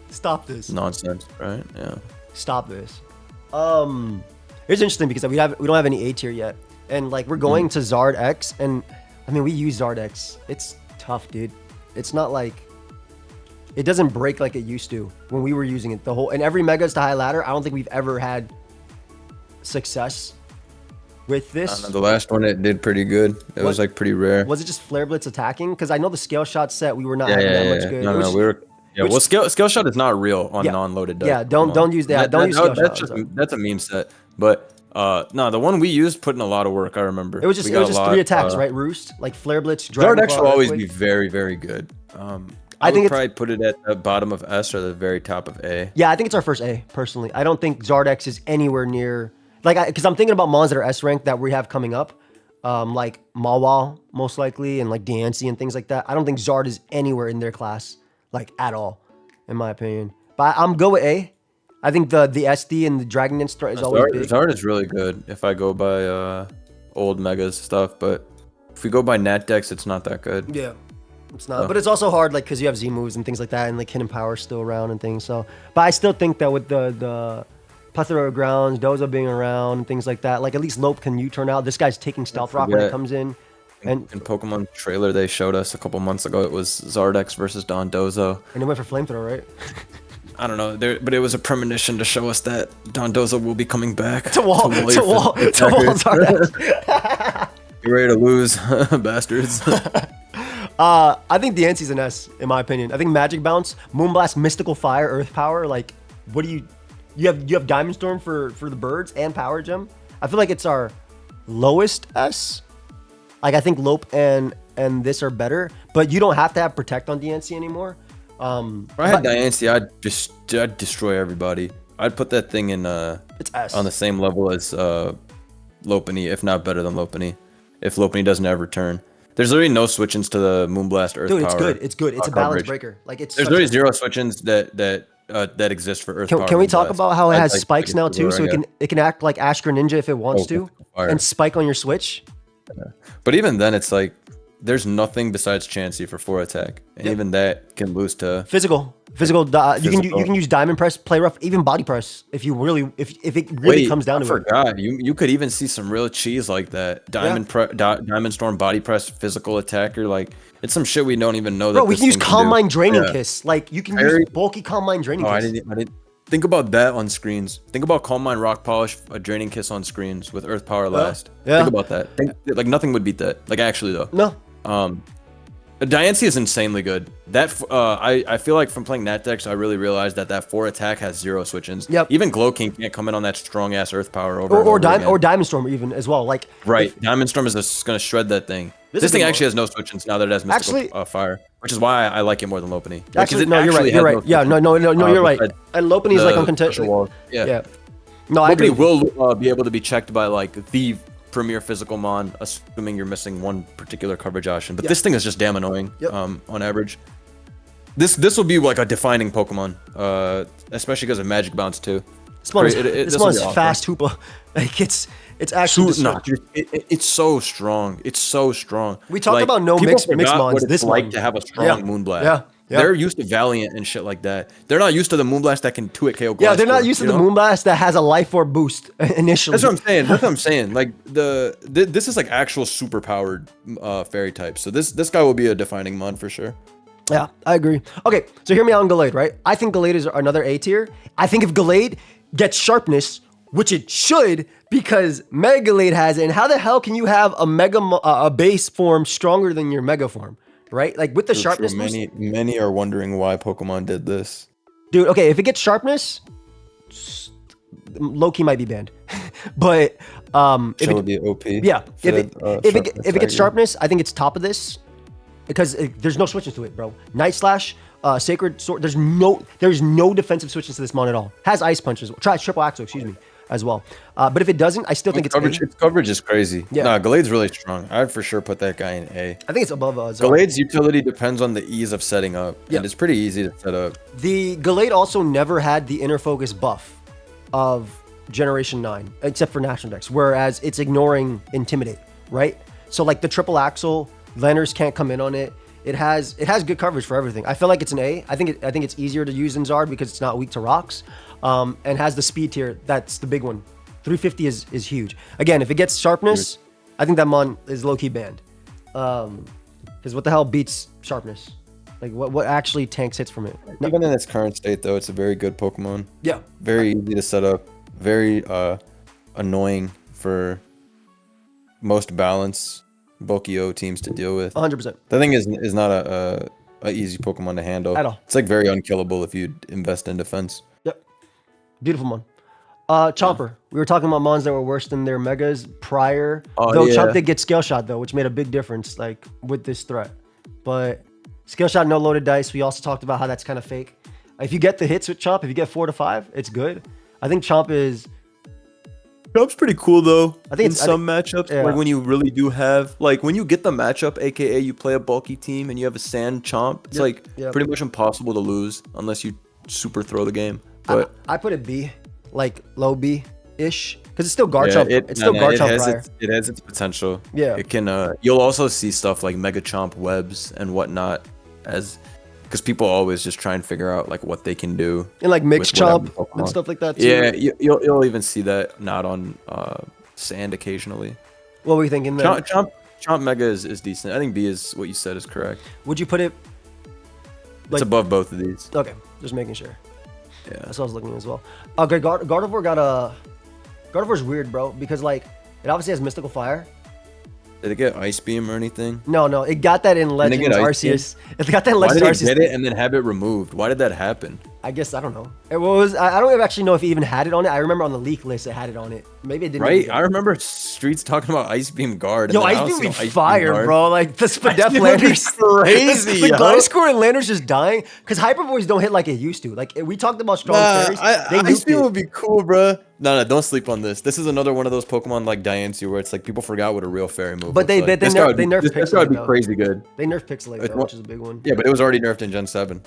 Stop this. Nonsense, right? Yeah. Stop this. It's interesting because we don't have any A tier yet. And like we're going to Zard X, and I mean we use Zard X. It's tough, dude. It's not like it doesn't break like it used to when we were using it. And every Megas to high ladder, I don't think we've ever had success with this. I don't know, the last one it did pretty good. It was like pretty rare. Was it just Flare Blitz attacking? Because I know the scale shot set we were not having that much good. No, we were. Yeah, well, scale shot is not real on non-loaded decks. Yeah, don't use that. Don't use scale shot. That's a meme set. But no, the one we used put in a lot of work. I remember. It was just 3 attacks, right? Roost, like Flare Blitz, Dragonite. Zard X will always be very, very good. I think would probably put it at the bottom of S or the very top of A. Yeah, I think it's our first A, personally. I don't think Zard X is anywhere near... Like, because I'm thinking about mons that are S rank that we have coming up. Like Mawile, most likely, and like Diancie and things like that. I don't think Zard is anywhere in their class, like, at all, in my opinion. But I'm good with A. I think the SD and the Dragonite is always big. Zard is really good if I go by old Megas stuff, but if we go by Nat decks, it's not that good. Yeah. It's not, but it's also hard, like, because you have Z moves and things like that, and like Hidden Power still around and things. So, but I still think that with the plethora of grounds, Dozo being around, and things like that, like at least Lope can U-turn out. This guy's taking Stealth Rock when it comes in. And in Pokemon trailer they showed us a couple months ago, it was Zard X versus Dondozo. And it went for Flamethrower, right? I don't know, but it was a premonition to show us that Dondozo will be coming back to wall Zard X. You ready to lose, bastards? I think Diancie's an S, in my opinion. I think Magic Bounce, Moonblast, Mystical Fire, Earth Power, like, what do you have Diamond Storm for the birds and Power Gem? I feel like it's our lowest S. Like, I think Lope and this are better, but you don't have to have Protect on Diancie anymore. If I had Diancie, I'd destroy everybody. I'd put that thing in it's S. On the same level as Lopunny, if not better than Lopunny, if Lopunny doesn't ever turn. There's literally no switch-ins to the Moonblast Earth Power. Dude, it's good. It's good. It's a balance breaker. Like there's literally 0 switch-ins that exist for Earth Power. Can we talk about how it has spikes now too? So it can act like Ashgra Ninja if it wants to, and spike on your switch. Yeah. But even then, it's like there's nothing besides Chansey for 4 attack, and even that can lose to physical. You can use Diamond Press, Play Rough, even Body Press if you really if it really comes down to it. I forgot. You could even see some real cheese like that. Diamond Storm, Body Press, physical attacker. Like it's some shit we don't even know. Bro, we can use Calm Mind Draining Kiss. Like you can use bulky Calm Mind Draining Kiss. I didn't think about that on screens. Think about Calm Mind Rock Polish, a Draining Kiss on screens with Earth Power last. Think about that. Like nothing would beat that. Like actually though. No. Diancie is insanely good. That I feel like from playing Nat decks, I really realized that 4 attack has 0 switch-ins. Yep. Even Glowking can't come in on that strong ass Earth Power over or Diamond Storm even as well. Like Diamond Storm is just gonna shred that thing. This thing actually has no switch-ins now that it has Mystical Fire, which is why I like it more than Lopunny. Actually, no, you're right. You're right. Yeah, no, you're right. And Lopunny is like on contention. Yeah. No, I agree. Lopunny will be able to be checked by like the premier physical mon, assuming you're missing one particular coverage option. But this thing is just damn annoying on average. This will be like a defining Pokemon, especially because of Magic Bounce too. This one is fast Hoopa. Like it's actually it's so strong. It's so strong. We talked about no mix mons. This like to have a strong Moonblast. Yeah. They're used to Valiant and shit like that. They're not used to the Moonblast that can 2-hit KO. Yeah, they're not used to the Moonblast that has a Life Orb boost initially. That's what I'm saying. Like this is like actual super powered fairy type. So this guy will be a defining mon for sure. Yeah, I agree. Okay, so hear me out on Gallade, right? I think Gallade is another A tier. I think if Gallade gets sharpness which it should because Mega Gallade has it. And how the hell can you have a base form stronger than your Mega form, right? Like with the sharpness. Many are wondering why Pokemon did this. Dude, okay, if it gets sharpness, low-key might be banned. But if it would be OP. Yeah, if it gets sharpness, I think it's top of this because there's no switches to it, bro. Night Slash, Sacred Sword, there's no defensive switches to this mon at all. Has Ice Punches. Try Triple Axle, excuse me, as well. But if it doesn't, I still think it's coverage. Its coverage is crazy. Yeah. Nah, Gallade's really strong. I'd for sure put that guy in A. I think it's above Gallade's utility depends on the ease of setting up, and it's pretty easy to set up. The Gallade also never had the inner focus buff of Generation 9, except for National Dex, whereas it's ignoring Intimidate, right? So like the Triple Axle, Lanners can't come in on it. It has good coverage for everything. I feel like it's an A. I think it's easier to use than Zard because it's not weak to rocks, and has the speed tier. That's the big one. 350 is huge. Again, if it gets sharpness, I think that mon is low key banned. Because what the hell beats sharpness? Like what actually tanks hits from it? Even in its current state, though, it's a very good Pokemon. Yeah. Very easy to set up. Very annoying for most balanced bulky O teams to deal with. 100%. The thing is not a easy Pokemon to handle at all. It's like very unkillable if you invest in defense. Yep. Beautiful mon. Chomper. We were talking about mons that were worse than their megas prior. Chomp did get Scale Shot though, which made a big difference like with this threat. But Scale Shot, no loaded dice. We also talked about how that's kind of fake. If you get the hits with Chomp, if you get 4 to 5, it's good. I think Chomp's pretty cool though. I think in some matchups, like when you really do have, like when you get the matchup, aka you play a bulky team and you have a Sand Chomp, it's pretty much impossible to lose unless you super throw the game. But I put it B, like low B-ish, because it's still Garchomp. It has its potential. Yeah, it can. You'll also see stuff like Mega Chomp webs and whatnot because people always just try and figure out like what they can do and like mixed Chomp and stuff like that too. Yeah, you'll even see that not on Sand occasionally. What were you thinking then? Chomp Mega is decent. I think B is what you said is correct. Would you put it like, it's above both of these? Okay, just making sure. Yeah, that's what I was looking at as well. Okay, Gardevoir got a Gardevoir's weird, bro, because like it obviously has Mystical Fire. Did it get Ice Beam or anything? No, it got that in Legends Arceus. It got that in Legends Arceus. Why did it get it and then have it removed? Why did that happen? I guess I don't know. I don't actually know if it even had it on it. I remember on the leak list it had it on it. Maybe it didn't. Right? I remember Streets talking about Ice Beam Guard. Yo, Ice Beam would be fire, bro. Like the Spadef Landers, crazy. The Gliscor and Landers just dying because Hyper Voice don't hit like it used to. Like we talked about strong fairies. Ice Beam would be cool, bro. No, don't sleep on this. This is another one of those Pokemon like Diancie where it's like people forgot what a real fairy move. But they nerfed Pixelate. This guy would be crazy good. They nerfed Pixelate, which is a big one. Yeah, but it was already nerfed in Gen 7.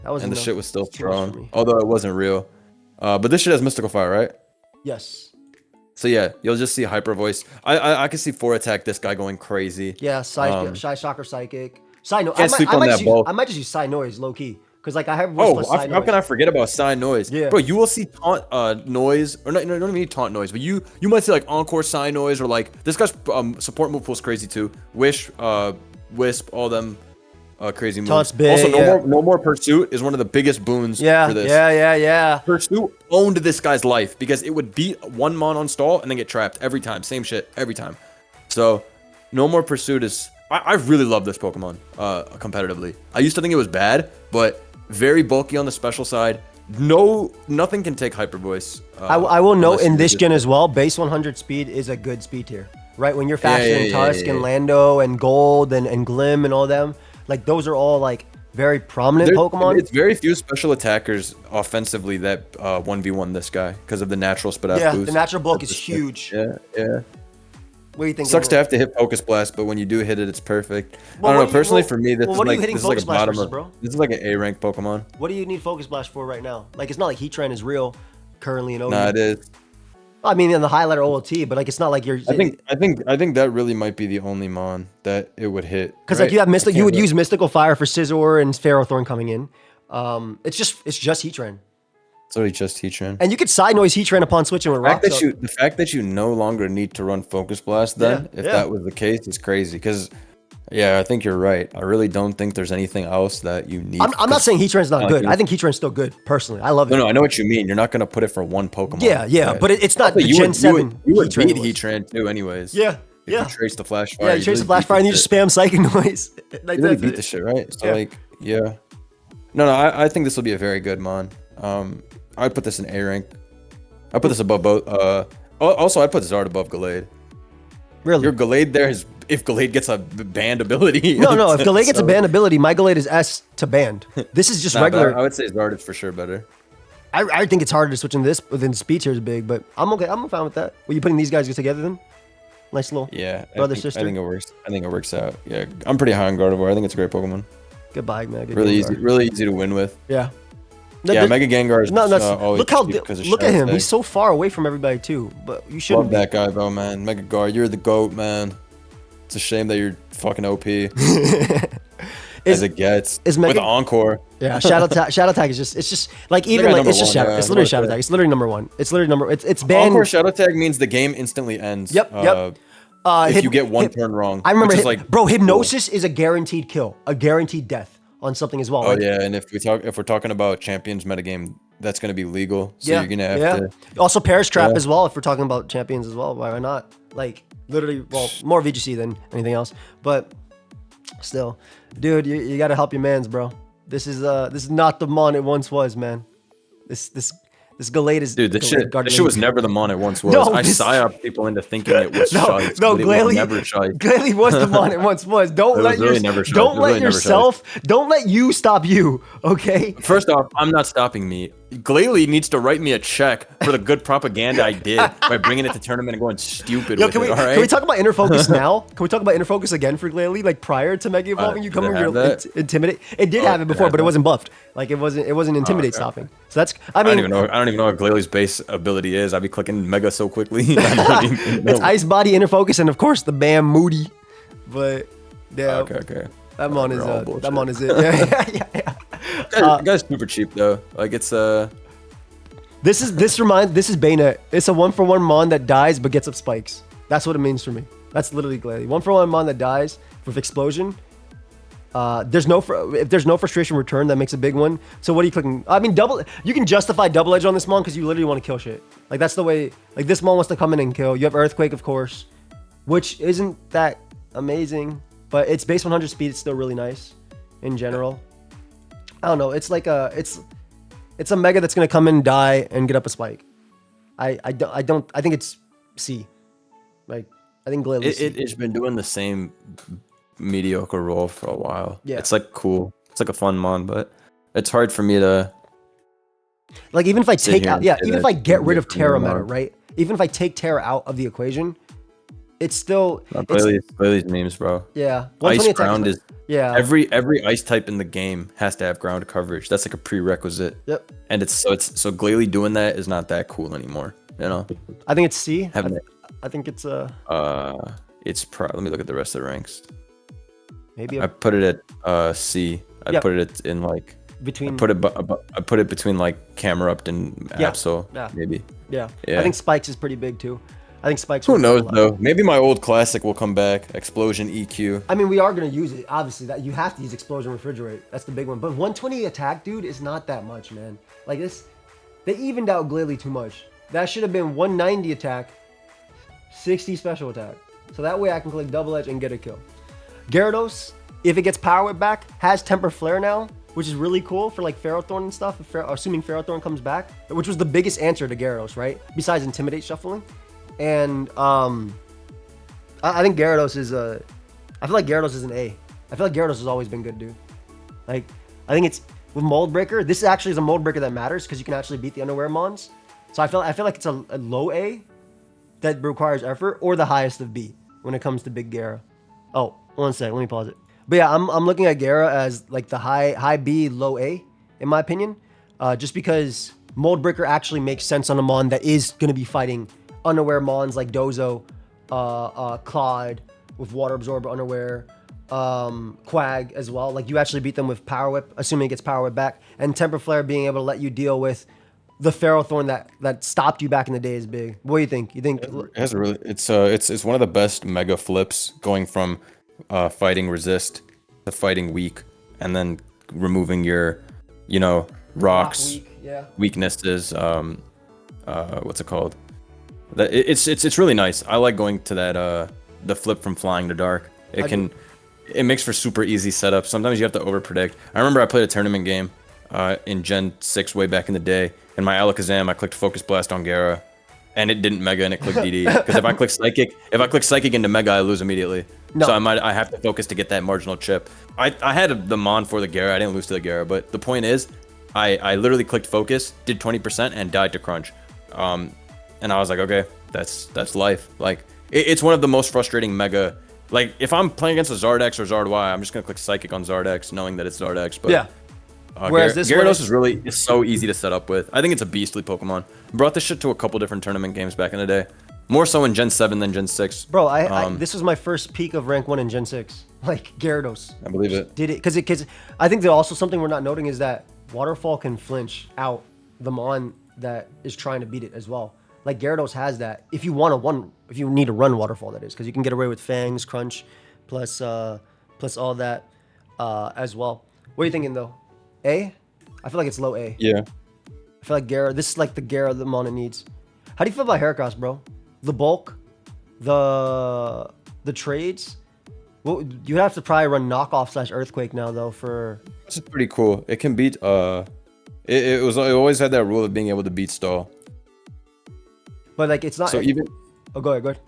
And the shit was still strong, although it wasn't real. But this shit has Mystical Fire, right? Yes. So yeah, you'll just see Hyper Voice. I can see 4 attack this guy going crazy. Yeah, Shy Shocker Psychic. Psy Noise. I might just use Psy Noise low key. Because like I have how can I forget about Psy Noise? Yeah. Bro, you will see Taunt Noise, or no, you don't even need Taunt Noise, but you might see like Encore Psy Noise, or like this guy's support move pool's crazy too. Wish, Wisp, all them crazy moves. Taunt's big, also, no more Pursuit is one of the biggest boons for this. Yeah. Pursuit owned this guy's life because it would beat one mon on stall and then get trapped every time. Same shit every time. So no more Pursuit is. I really love this Pokemon competitively. I used to think it was bad, but very bulky on the special side. Nothing can take Hyper Voice. I will note in this gen as well, base 100 speed is a good speed tier, right? When you're factoring Tusk and Lando and Gold and Glim and all them, like those are all like very prominent Pokemon. It's very few special attackers offensively that 1v1 this guy because of the natural speed boost. Yeah, the natural bulk is huge. Yeah. What do you think? Sucks to have to hit Focus Blast, but when you do hit it, it's perfect. I don't know. Personally, for me, this is like a bottom of, bro? This is like an A-rank Pokemon. What do you need Focus Blast for right now? Like, it's not like Heatran is real currently in OD. Nah, it is. I mean, in the highlighter OLT, but like, it's not like you're. I think that really might be the only mon that it would hit. Because like you have you would use Mystical Fire for Scizor and Ferrothorn coming in. It's just Heatran. It's already just Heatran. And you could Side Noise Heatran upon switching with Rock. The fact that you no longer need to run Focus Blast then, if that was the case, is crazy. Because Yeah, I think you're right. I really don't think there's anything else that you need. I'm not saying Heatran's not good. I think Heatran's still good, personally. I love it. No, I know what you mean. You're not going to put it for one Pokemon. Yeah, but it's not the Gen 7 You would beat Heatran too anyways. Yeah. If you trace the Flash Fire. Yeah, you trace the Flash Fire and you just spam Psychic Noise. Like, you really beat the shit, right? So, like, yeah. No, I think this will be a very good Mon. I'd put this in A rank. I put this above both. Also, I'd put Zard above Gallade. Really? Your Gallade there is if Gallade gets a banned ability. No. If Gallade gets a banned ability, my Gallade is S to banned. This is just regular. I would say Zard is for sure better. I think it's harder to switch in this within speed tier is big, but I'm okay. I'm fine with that. Were you putting these guys together then? Nice little brother-sister. I think it works. I think it works out. Yeah, I'm pretty high on Gardevoir. I think it's a great Pokemon. Goodbye, man. Good really Gengar. really easy to win with. Yeah. Yeah, Mega Gengar is always look at him. He's so far away from everybody too. But you shouldn't. Love that guy though, man. Mega Gar, you're the GOAT, man. It's a shame that you're fucking OP. As it gets with Encore. Yeah, Shadow Tag is just like even like it's just Shadow. It's literally Shadow Tag. It's literally number one. It's literally number. It's banned. Encore Shadow Tag means the game instantly ends. Yep. If you get one turn wrong. I remember, bro. Hypnosis is a guaranteed kill, a guaranteed death on something as well. Oh yeah, and if we're talking about champions metagame, that's gonna be legal. So you're gonna have to. Also, Perish Trap as well. If we're talking about champions as well, why not? Like literally, well, more VGC than anything else, but still, dude, you gotta help your mans, bro. This is not the Mon it once was, man. This Gallade is... Dude, this shit was never the Mon it once was. I psyop people into thinking it was shite. No, Glalie, never shite. Glalie was the Mon it once was. Don't let you stop you, okay? First off, I'm not stopping me. Glalie needs to write me a check for the good propaganda I did by bringing it to tournament and going stupid with it, all right? Can we talk about Inner Focus now? Can we talk about Inner Focus again for Glalie? Like prior to Mega Evolving, you come in, you're Intimidate. It did have it before, but it wasn't buffed. Like it wasn't Intimidate stopping. So that's, I don't even know what Glalie's base ability is. I'd be clicking Mega so quickly. It's Ice Body, Inner Focus, and of course the Bam Moody. But yeah, okay. That Mon is it. Yeah. Guy's super cheap though. Like it's This is Banette. It's a 1-for-1 Mon that dies but gets up spikes. That's what it means for me. That's literally Glalie. 1-for-1 Mon that dies with explosion. If there's no frustration return, that makes a big one. So what are you clicking? I mean, you can justify double edge on this Mon because you literally want to kill shit. Like that's the way. Like this Mon wants to come in and kill. You have Earthquake, of course, which isn't that amazing, but it's base 100 speed. It's still really nice in general. I don't know. It's like it's a Mega that's gonna come in, die, and get up a spike. I think it's C. Like I think Glalie. It's been doing the same mediocre role for a while. Yeah, it's like cool. It's like a fun Mon, but it's hard for me to. Like even if I take out, even if I get rid of Terra meta, right? Even if I take Terra out of the equation, it's still Glalie's memes, bro. Yeah, Ice ground is. Yeah. Every ice type in the game has to have ground coverage. That's like a prerequisite. Yep. And so Glalie doing that is not that cool anymore. You know. I think it's C. I think it's It's let me look at the rest of the ranks. Maybe I put it at C. I put it in like between. I put it between like Camerupt and Absol. Yeah. Maybe. Yeah. I think Spikes is pretty big too. I think Spikes. Who knows though? Maybe my old classic will come back. Explosion EQ. I mean, we are gonna use it. Obviously, that you have to use Explosion Refrigerate. That's the big one. But 120 attack, dude, is not that much, man. Like this, they evened out Glalie too much. That should have been 190 attack, 60 special attack. So that way I can click double edge and get a kill. Gyarados, if it gets Power Whip back, has Temper Flare now, which is really cool for like Ferrothorn and stuff. Assuming Ferrothorn comes back, which was the biggest answer to Gyarados, right? Besides Intimidate shuffling. And I think Gyarados is I feel like Gyarados is an A. I feel like Gyarados has always been good, dude. Like I think it's with Mold Breaker. This actually is a Mold Breaker that matters because you can actually beat the Underwear Mons. So I feel like it's a low A that requires effort, or the highest of B when it comes to Big Gyara. Oh, one sec, let me pause it. But yeah, I'm looking at Gyara as like the high B, low A in my opinion, just because Mold Breaker actually makes sense on a Mon that is gonna be fighting Unaware Mons like Dozo, Claude with Water Absorber Unaware, Quag as well. Like you actually beat them with Power Whip, assuming it gets Power Whip back, and Temper Flare being able to let you deal with the Ferrothorn that stopped you back in the day is big. What do you think? You think it's one of the best Mega flips going from fighting resist to fighting weak, and then removing your, you know, rocks, weaknesses. What's it called? It's really nice. I like going to that the flip from flying to dark. It makes for super easy setup. Sometimes you have to overpredict. I remember I played a tournament game in Gen 6 way back in the day, and my Alakazam, I clicked Focus Blast on Gara, and it didn't Mega, and it clicked DD. Because if I click Psychic into Mega, I lose immediately. No. So I have to focus to get that marginal chip. I had the Mon for the Gara. I didn't lose to the Gara, but the point is, I literally clicked Focus, did 20%, and died to Crunch. And I was like, okay, that's life. Like, it's one of the most frustrating Mega. Like, if I'm playing against a Zard X or Zard Y, I'm just gonna click Psychic on Zard X, knowing that it's Zard X. But yeah. Whereas this Gyarados is so easy to set up with. I think it's a beastly Pokemon. Brought this shit to a couple different tournament games back in the day. More so in Gen 7 than Gen 6. Bro, this was my first peak of rank 1 in Gen 6. Like, Gyarados. I believe it. Did it? Because I think that also something we're not noting is that Waterfall can flinch out the Mon that is trying to beat it as well. Like, Gyarados has that. If you need to run Waterfall, that is, because you can get away with Fangs, Crunch, plus all that as well. What are you thinking though? A? I feel like it's low A. Yeah. I feel like this is like the Gara the Mon it needs. How do you feel about Heracross, bro? The bulk, the trades. Well, you have to probably run knockoff / earthquake now though for. This is pretty cool. It can beat. It always had that rule of being able to beat stall. But like it's not. So even. Oh, go ahead.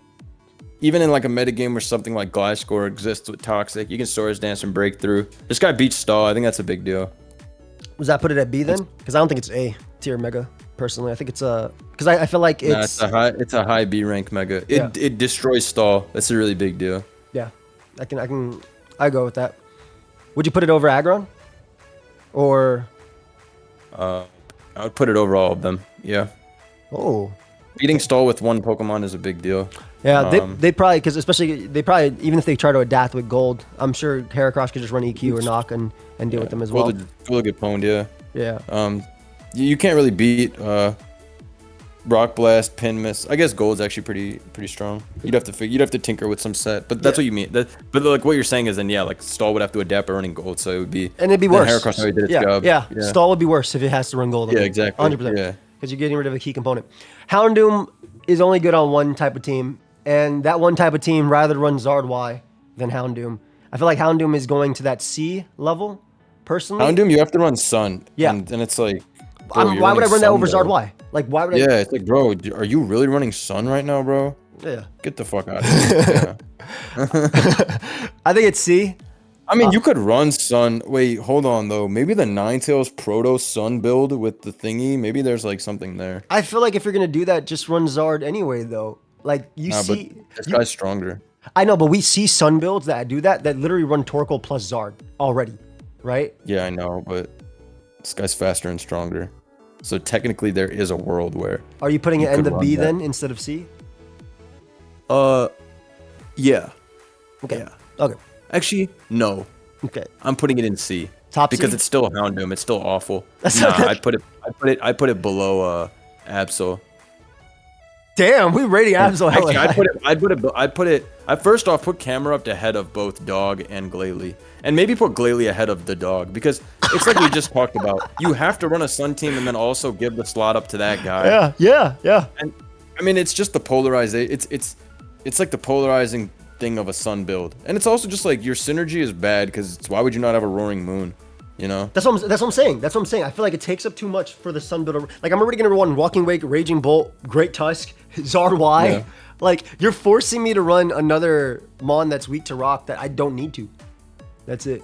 Even in like a metagame where something like Gliscor exists with Toxic, you can Swords Dance and Breakthrough. This guy beats stall. I think that's a big deal. Was that put it at B then? Because I don't think it's A tier Mega personally. I think it's because I feel like it's it's a high B rank Mega. It destroys stall. That's a really big deal. Yeah, I go with that. Would you put it over Aggron? Or I would put it over all of them. Yeah. Oh. Beating stall with one Pokemon is a big deal. Yeah, they probably, because especially even if they try to adapt with gold, I'm sure Heracross could just run EQ or knock and deal with them as well. Full get pwned, yeah. Yeah. You can't really beat Rock Blast, Pin Miss. I guess Gold's actually pretty strong. You'd have to tinker with some set, but that's what you mean. But like what you're saying is then like stall would have to adapt by running Gold, so it would be it'd be worse. Heracross already did its job. Yeah, stall would be worse if it has to run Gold. Yeah, exactly. 100%. Yeah. Because you're getting rid of a key component. Houndoom is only good on one type of team, and that one type of team rather run Zard Y than Houndoom. I feel like Houndoom is going to that C level, personally. Houndoom, you have to run Sun. Yeah. And it's like, bro, why would I run that over Zard Y? Like, why would I? Yeah, it's like, bro, are you really running Sun right now, bro? Yeah. Get the fuck out of here. I think it's C. I mean, you could run Sun. Wait, hold on, though. Maybe the Ninetales Proto Sun build with the thingy. Maybe there's, like, something there. I feel like if you're going to do that, just run Zard anyway, though. Like, see... But this guy's stronger. I know, but we see Sun builds that do that literally run Torkoal plus Zard already, right? Yeah, I know, but this guy's faster and stronger. So, technically, there is a world where... Are you putting it in the B, then, instead of C? Yeah. Okay. Yeah. Okay. Actually, no. Okay. I'm putting it in C. Top because C? it's still Houndoom. It's still awful. I put it below Absol. Damn, we rating Absol. Actually, I first off put Camerupt ahead of both Dog and Glalie, and maybe put Glalie ahead of the Dog because it's like we just talked about. You have to run a Sun team and then also give the slot up to that guy. Yeah. And I mean, it's just the polarization. It's like the polarizing thing of a Sun build, and it's also just like your synergy is bad because why would you not have a Roaring Moon? You know, that's what I'm saying. I feel like it takes up too much for the Sun builder. Like, I'm already gonna run Walking Wake, Raging Bolt, Great Tusk, Zard Y. Yeah. Like, you're forcing me to run another Mon that's weak to rock that I don't need to. That's it.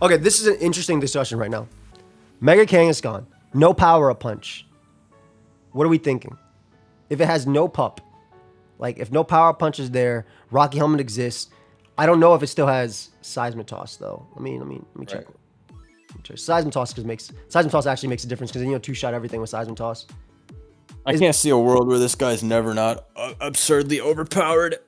Okay, this is an interesting discussion right now. Mega Kangaskhan, no power-up punch. What are we thinking? If it has no pup, like if no power-up punch is there, Rocky Helmet exists. I don't know if it still has Seismitoss though. Let me check. Right. Seismitoss actually makes a difference because two-shot everything with Seismitoss. I can't see a world where this guy's never not absurdly overpowered.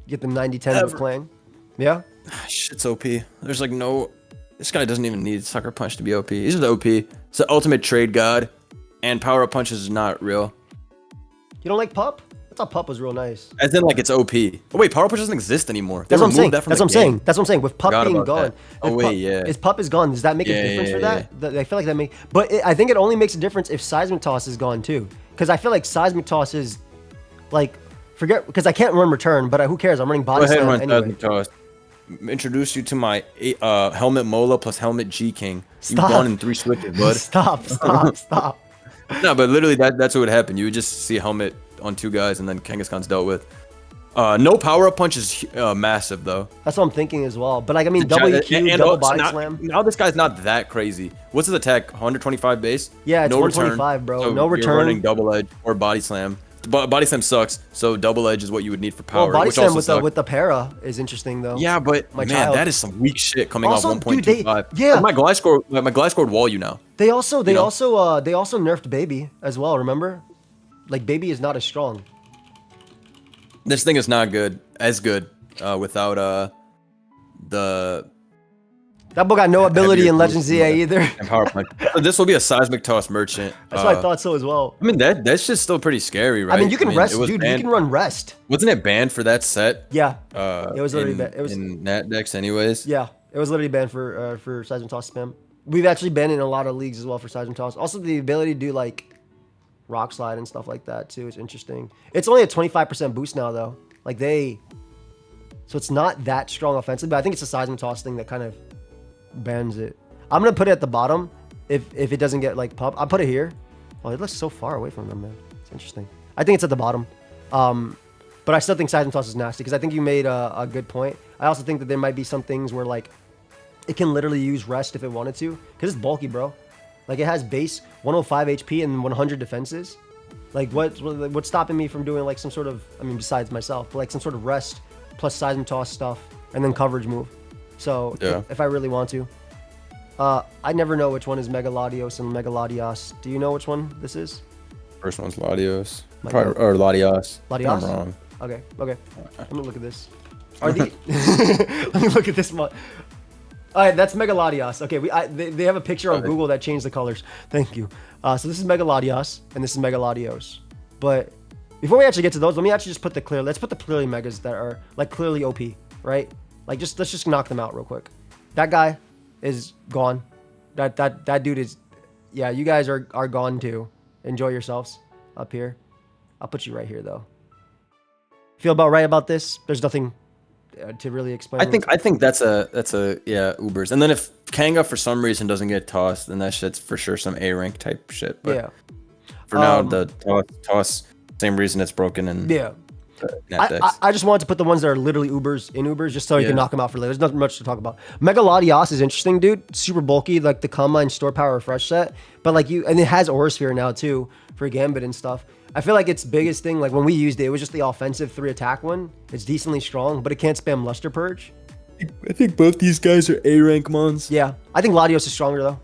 Get the 90-10 of Clang. Yeah? Shit's OP. There's like no... This guy doesn't even need Sucker Punch to be OP. He's just OP. It's the ultimate trade god. And Power Up Punch is not real. You don't like Pup? thought Pup was real nice. As in, like, it's OP. Oh, wait, Power Push doesn't exist anymore. That's what I'm saying. That's what I'm saying. That's what I'm saying. With Pup being gone. Oh, wait, yeah. If Pup is gone, does that make a difference for that? I feel like that makes... But I think it only makes a difference if Seismic Toss is gone, too. Because I feel like Seismic Toss is, like... Forget... Because I can't run Return, but who cares? I'm running Body Slam anyway. Seismic Toss. Introduce you to my Helmet Mola plus Helmet G King. You've gone in 3 switches, bud. Stop. No, but literally that's what would happen. You would just see a Helmet on 2 guys, and then Kangaskhan's dealt with. No power-up punch is massive, though. That's what I'm thinking as well. But like, I mean, double EQ, and double Body Slam. Now this guy's not that crazy. What's his attack? 125 base? Yeah, it's no 125, return, bro. So no return. You're running Double Edge or Body Slam. Body Slam sucks, so Double Edge is what you would need for power. Well, Body Slam also with the para is interesting, though. Yeah, but man, that is some weak shit coming also, off 1.25. Yeah, my Gliscor wall you now. They also nerfed Baby as well. Remember, like Baby is not as strong. This thing is not as good without the. That boy got no ability in Legends ZA either. And Power Punch. This will be a Seismic Toss merchant. That's what I thought so as well. I mean, that's just still pretty scary, right? I mean, you can rest, dude. You can run Rest. Wasn't it banned for that set? Yeah. It was literally banned. It was in Nat decks, anyways. Yeah, it was literally banned for Seismic Toss spam. We've actually banned it in a lot of leagues as well for Seismic Toss. Also, the ability to do like Rock Slide and stuff like that too is interesting. It's only a 25% boost now though. Like so it's not that strong offensively, but I think it's a Seismic Toss thing that kind of bans it. I'm gonna put it at the bottom if it doesn't get like Pup. I'll put it here. Oh, it looks so far away from them, man. It's interesting. I think it's at the bottom. But I still think Seismic Toss is nasty because I think you made a good point. I also think that there might be some things where like it can literally use Rest if it wanted to because it's bulky, bro. Like it has base 105 HP and 100 defenses. Like what's stopping me from doing like some sort of, I mean, besides myself, but like some sort of Rest plus Seismic Toss stuff and then coverage move. So yeah. if I really want to. I never know which one is Mega Latios and Mega Latias. Do you know which one this is? First one's Latios. Or Latias. Latias? I'm wrong. Okay. Let me look at this. Let me look at this one. All right, that's Mega Latias. Okay, they have a picture on Google that changed the colors. Thank you. So this is Mega Latias and this is Mega Latios. But before we actually get to those, let me actually just put let's put the clearly Megas that are like clearly OP, right? Like let's just knock them out real quick. That guy is gone. That dude is, yeah, you guys are gone too. Enjoy yourselves up here. I'll put you right here though. Feel about right about this? There's nothing to really explain. I think that's a Ubers. And then if Kanga for some reason doesn't get tossed, then that shit's for sure some A rank type shit. But yeah. For now, the toss same reason it's broken and yeah. I just wanted to put the ones that are literally Ubers in Ubers just so you can knock them out for later. There's nothing much to talk about. Mega Latias is interesting, dude. Super bulky, like the Combine Store Power Refresh set. But like and it has Aura Sphere now too for Gambit and stuff. I feel like its biggest thing, like when we used it was just the offensive 3 attack one. It's decently strong, but it can't spam Luster Purge. I think both these guys are A rank mons. Yeah, I think Latios is stronger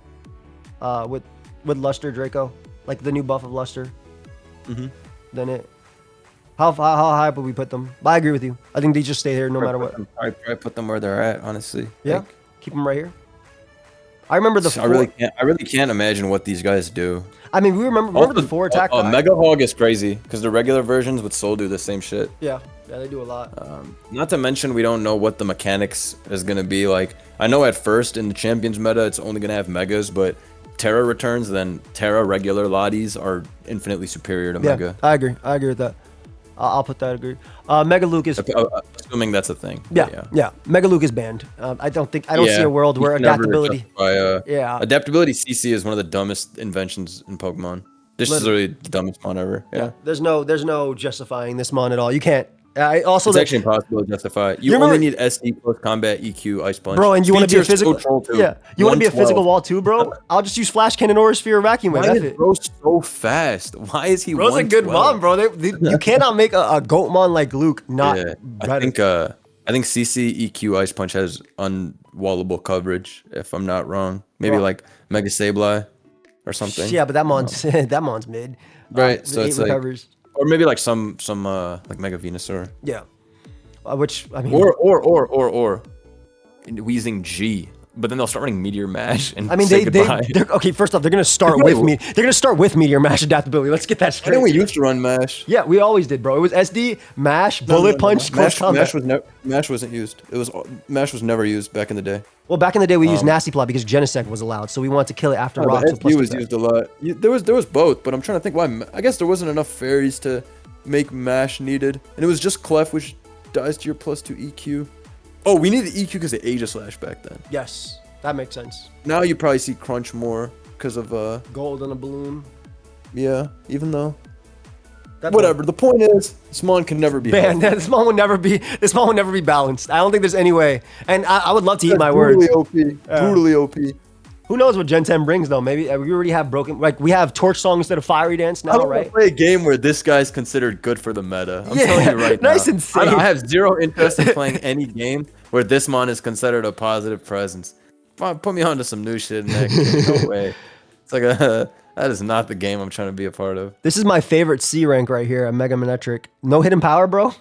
though. With Luster Draco, like the new buff of Luster. Than it. How high would we put them? But I agree with you. I think they just stay here no matter what. I probably put them where they're at, honestly. Yeah, like, keep them right here. I remember I really can't imagine what these guys do. I mean, we remember the 4 attack. Mega Hog is crazy because the regular versions with Soul do the same shit. Yeah, they do a lot. Not to mention we don't know what the mechanics is gonna be like. I know at first in the Champions meta it's only gonna have Megas, but Terra returns, then Terra regular Lotties are infinitely superior to Mega. I agree with that. I'll put that. Agree. Mega Luke is assuming that's a thing. Yeah. Mega Luke is banned. I don't see a world where adaptability. Adaptability CC is one of the dumbest inventions in Pokemon. This is literally the dumbest mon ever. Yeah. There's no justifying this mon at all. You can't. It's actually impossible to justify. You only need SD plus combat EQ Ice Punch. Bro, and you want to be a physical you want to be a physical wall too, bro? I'll just use Flash Cannon Aura Sphere Vacuum Wave. Why is bro so fast? Why is he Bro's a good mon, bro. You cannot make a goat mon like Luke not better. I think CC EQ Ice Punch has unwallable coverage, if I'm not wrong. Maybe like Mega Sableye or something. Yeah, but that mon's mid. Right, so it's recovers. Or maybe like some like Mega Venusaur. Yeah. Which I mean or Wheezing G. but then they'll start running Meteor Mash and I mean, they're okay. First off, they're gonna start with me. They're gonna start with Meteor Mash adaptability. Let's get that straight. I think we used to run Mash. Yeah, we always did, bro. It was SD, Mash, Bullet Punch, Close Combat. Mash wasn't used. Mash was never used back in the day. Well, back in the day, we used Nasty Plot because Genesect was allowed, so we wanted to kill it after Rock. So SD was used a lot. There was both, but I'm trying to think why. I guess there wasn't enough fairies to make Mash needed, and it was just Clef, which dies to your +2 EQ. Oh, we needed EQ because of Aegislash back then. Yes, that makes sense. Now you probably see Crunch more because of Gold on a balloon. Yeah, even though. Whatever. The point is, Smon can never be banned. This Smon would never be. This Smon would never be balanced. I don't think there's any way. And I would love to eat my words. Brutally OP. Who knows what Gen 10 brings though? Maybe we already have broken. Like we have Torch Song instead of Fiery Dance now, right? Play a game where this guy's considered good for the meta. I'm telling you right now. Nice and safe. I have zero interest in playing any game where this Mon is considered a positive presence. Put me onto some new shit next. No way. It's like that is not the game I'm trying to be a part of. This is my favorite C rank right here, a Mega Manectric. No hidden power, bro.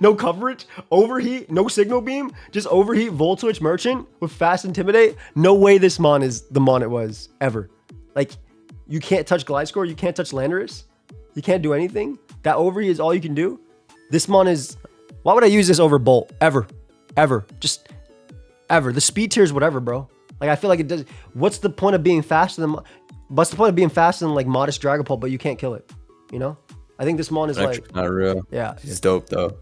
No coverage. Overheat. No signal beam. Just overheat. Volt Switch Merchant with fast Intimidate. No way this Mon is the Mon it was ever. Like, you can't touch Glide Score. You can't touch Landorus. You can't do anything. That overheat is all you can do. This Mon is... Why would I use this over Bolt? Ever. Just ever. The speed tier is whatever, bro. Like, I feel like it does... What's the point of being faster than... What's the point of being faster than like modest Dragapult, but you can't kill it? You know? I think this Mon is like not real. Yeah. He's dope though.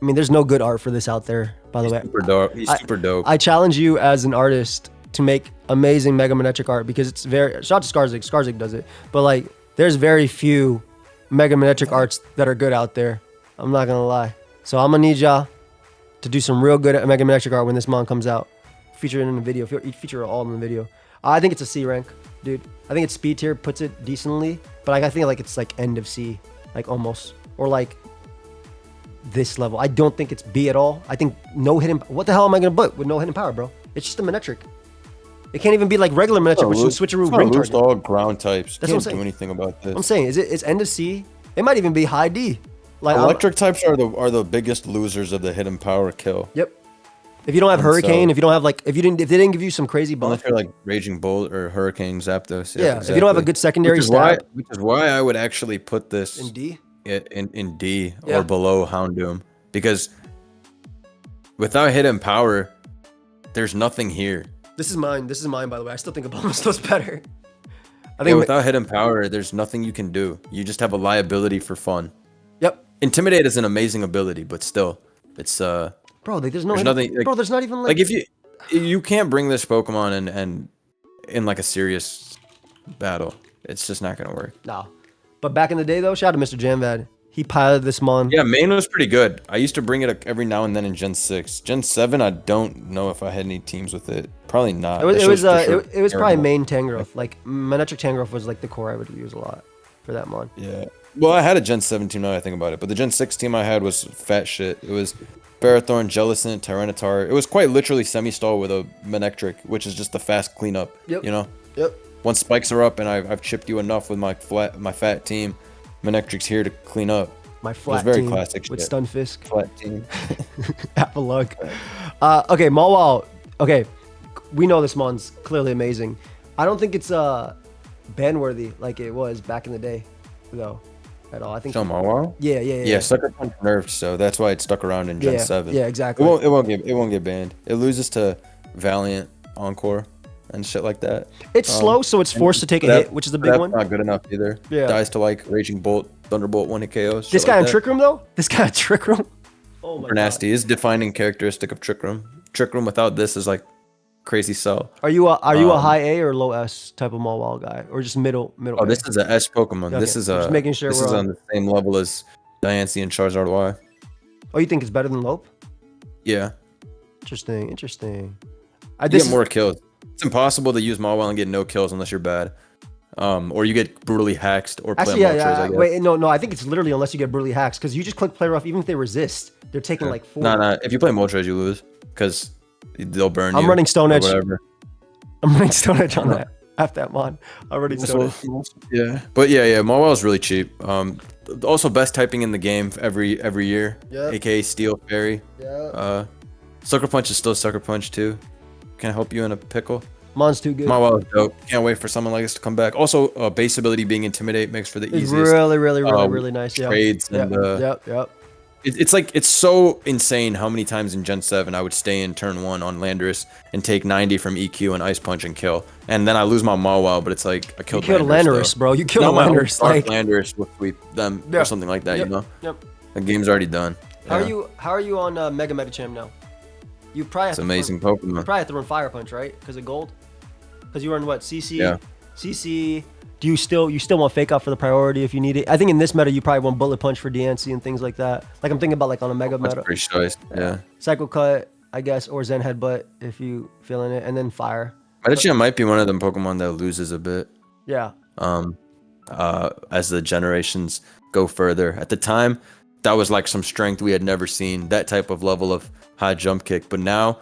I mean, there's no good art for this out there, by the way. Super dope. He's super dope. I challenge you as an artist to make amazing Mega Manectric art because it's very shout out to Skarsig. Skarsig does it. But like there's very few Mega Manectric arts that are good out there. I'm not gonna lie. So I'm gonna need y'all to do some real good Mega Manectric art when this Mon comes out. Feature it in the video. Feature it all in the video. I think it's a C rank, dude. I think its speed tier puts it decently, but like, I think like it's like end of C, like almost, or like this level. I don't think it's B at all. I think no hidden. What the hell am I gonna put with no hidden power, bro? It's just a Manectric. It can't even be like regular Manectric, which is switcheroo ring target. All ground types. That's Can't what I'm saying. do anything about this. I'm saying it's end of C. It might even be high D. Like electric types are the biggest losers of the hidden power kill. Yep. If you don't have Hurricane, if you don't have like, if they didn't give you some crazy buff. Unless you're like Raging Bolt or Hurricane Zapdos. Yeah, exactly. If you don't have a good secondary stat. Which is why I would actually put this in D? In D or below Houndoom. Because without hidden power, there's nothing here. This is mine, by the way. I still think Abomasnow's better. I think without hidden power, there's nothing you can do. You just have a liability for fun. Yep. Intimidate is an amazing ability, but still, it's Bro, like, there's nothing. Like, bro, there's not even like. Like if you can't bring this Pokemon and in like a serious battle, it's just not gonna work. No, but back in the day though, shout out to Mr. Janvad. He piloted this Mon. Yeah, main was pretty good. I used to bring it every now and then in Gen 6. Gen 7, I don't know if I had any teams with it. Probably not. It was probably main Tangrowth. Like Manectric Tangrowth was like the core I would use a lot for that Mon. Yeah. Well, I had a Gen 7 team now that I think about it, but the Gen 6 team I had was fat shit. It was Ferrothorn, Jellicent, Tyranitar. It was quite literally semi-stall with a Manectric, which is just a fast cleanup. Yep. You know? Yep. Once spikes are up and I've chipped you enough with my fat team, Manectric's here to clean up. My flat very team classic with shit. Stunfisk. Flat team. Apple luck. Okay, Mawile. Okay, we know this Mon's clearly amazing. I don't think it's ban-worthy like it was back in the day, though. At all. I think. Mawile? Yeah. Yeah, Sucker Punch nerfed, so that's why it stuck around in Gen 7. Yeah, exactly. It won't get banned. It loses to Valiant, Encore, and shit like that. It's slow, so it's forced to take a hit, which is the big one. Not good enough either. Yeah. Dies to like Raging Bolt, Thunderbolt, 1-hit KOs. This guy in Trick Room though? This guy in Trick Room? Oh my god. Nasty is defining characteristic of Trick Room. Trick Room without this is like crazy sell. Are you a high A or low S type of Mawile guy, or just middle? Oh, this is a S Pokemon. Okay. This is just making sure this is on the same level as Diancie and Charizard Y. Oh, you think it's better than Lope? Yeah. Interesting. You get more kills. It's impossible to use Mawile and get no kills unless you're bad. Or you get brutally hacked or play Actually, yeah. Wait, no. I think it's literally unless you get brutally hacked, because you just click play rough, even if they resist, they're taking like 4. Nah. If you play Moltres, you lose because they'll burn you. I'm running Stone Edge. Whatever. I'm running Stone Edge on that. After that Mon, I'm running Stone Edge. Yeah, but yeah. Mawile is really cheap. Also best typing in the game every year. Yeah. AKA Steel Fairy. Yeah. Sucker Punch is still Sucker Punch too. can help you in a pickle. Mon's too good. Mawile is dope. Can't wait for someone like this to come back. Also, base ability being Intimidate makes for the it's easiest. Really nice. Yeah. Trades and Yep. It's so insane how many times in Gen 7 I would stay in turn 1 on Landorus and take 90 from EQ and Ice Punch and kill. And then I lose my Mawile, but it's like I killed Landorus, bro. You killed Landorus. Like Landorus will sweep them or something like that, you know? Yep. The game's already done. How are you on Mega Medicham now? You probably have amazing Pokemon. Pokemon. You probably have to run Fire Punch, right? Because of gold? Because you run what? CC? Yeah. CC. Do you still want Fake Out for the priority if you need it? I think in this meta you probably want Bullet Punch for Diancie and things like that. Like I'm thinking about like on a Mega meta. That's pretty choice. Yeah. Cycle Cut, I guess, or Zen Headbutt if you feeling it, and then Fire. Medicham might be one of them Pokemon that loses a bit. Yeah. As the generations go further. At the time, that was like some strength we had never seen. That type of level of high jump kick. But now,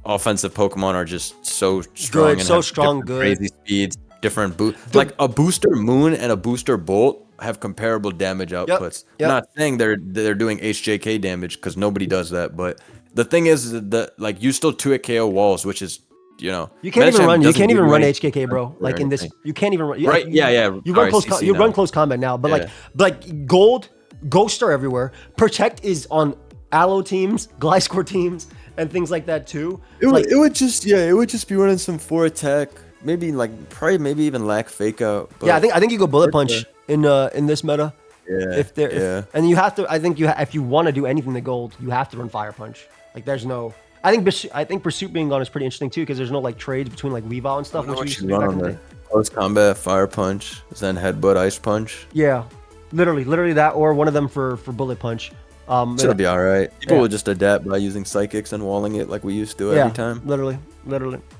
offensive Pokemon are just so strong. Good, crazy speeds, different like a Booster Moon and a Booster Bolt have comparable damage outputs. Yep. I'm not saying they're doing HJK damage because nobody does that. But the thing is that like you still 2-hit KO walls, which is you can't even run HKK, bro. Like in this, you can't even run. Right? Yeah. You run close combat now, but like gold. Ghosts are everywhere. Protect is on Allo teams, Gliscor teams, and things like that too. It would just be running some 4 attack, maybe even lack Fake Out. But yeah, I think you go Bullet Punch in this meta. Yeah. And you have to. I think if you want to do anything to gold, you have to run Fire Punch. Like there's no. I think Pursuit being gone is pretty interesting too because there's no like trades between like Weavile and stuff. Which you run on the close combat Fire Punch, then Headbutt Ice Punch. Yeah. Literally that, or one of them for Bullet Punch. Should be all right. People will just adapt by using Psychics and walling it like we used to every time. Literally.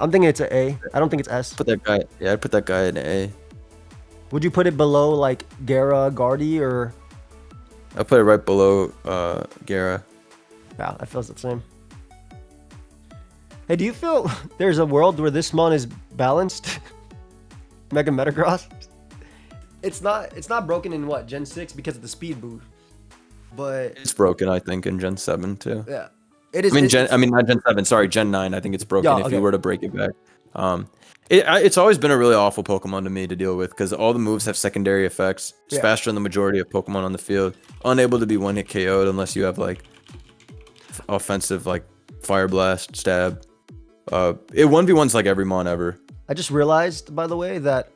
I'm thinking it's an A. I don't think it's S. I'd put that guy in A. Would you put it below like Gara, Guardy, or? I'd put it right below Gara. Yeah, that feels the same. Hey, do you feel there's a world where this mon is balanced? Mega Metagross? It's not broken in what, Gen 6 because of the speed boost. But it's broken, I think, in Gen 7 too. Yeah. It is. Not Gen 7, sorry, Gen 9. I think it's broken if you were to break it back. It's always been a really awful Pokemon to me to deal with because all the moves have secondary effects. It's faster than the majority of Pokemon on the field. Unable to be one-hit KO'd unless you have like offensive like Fire Blast, Stab. It 1v1's like every mon ever. I just realized, by the way, that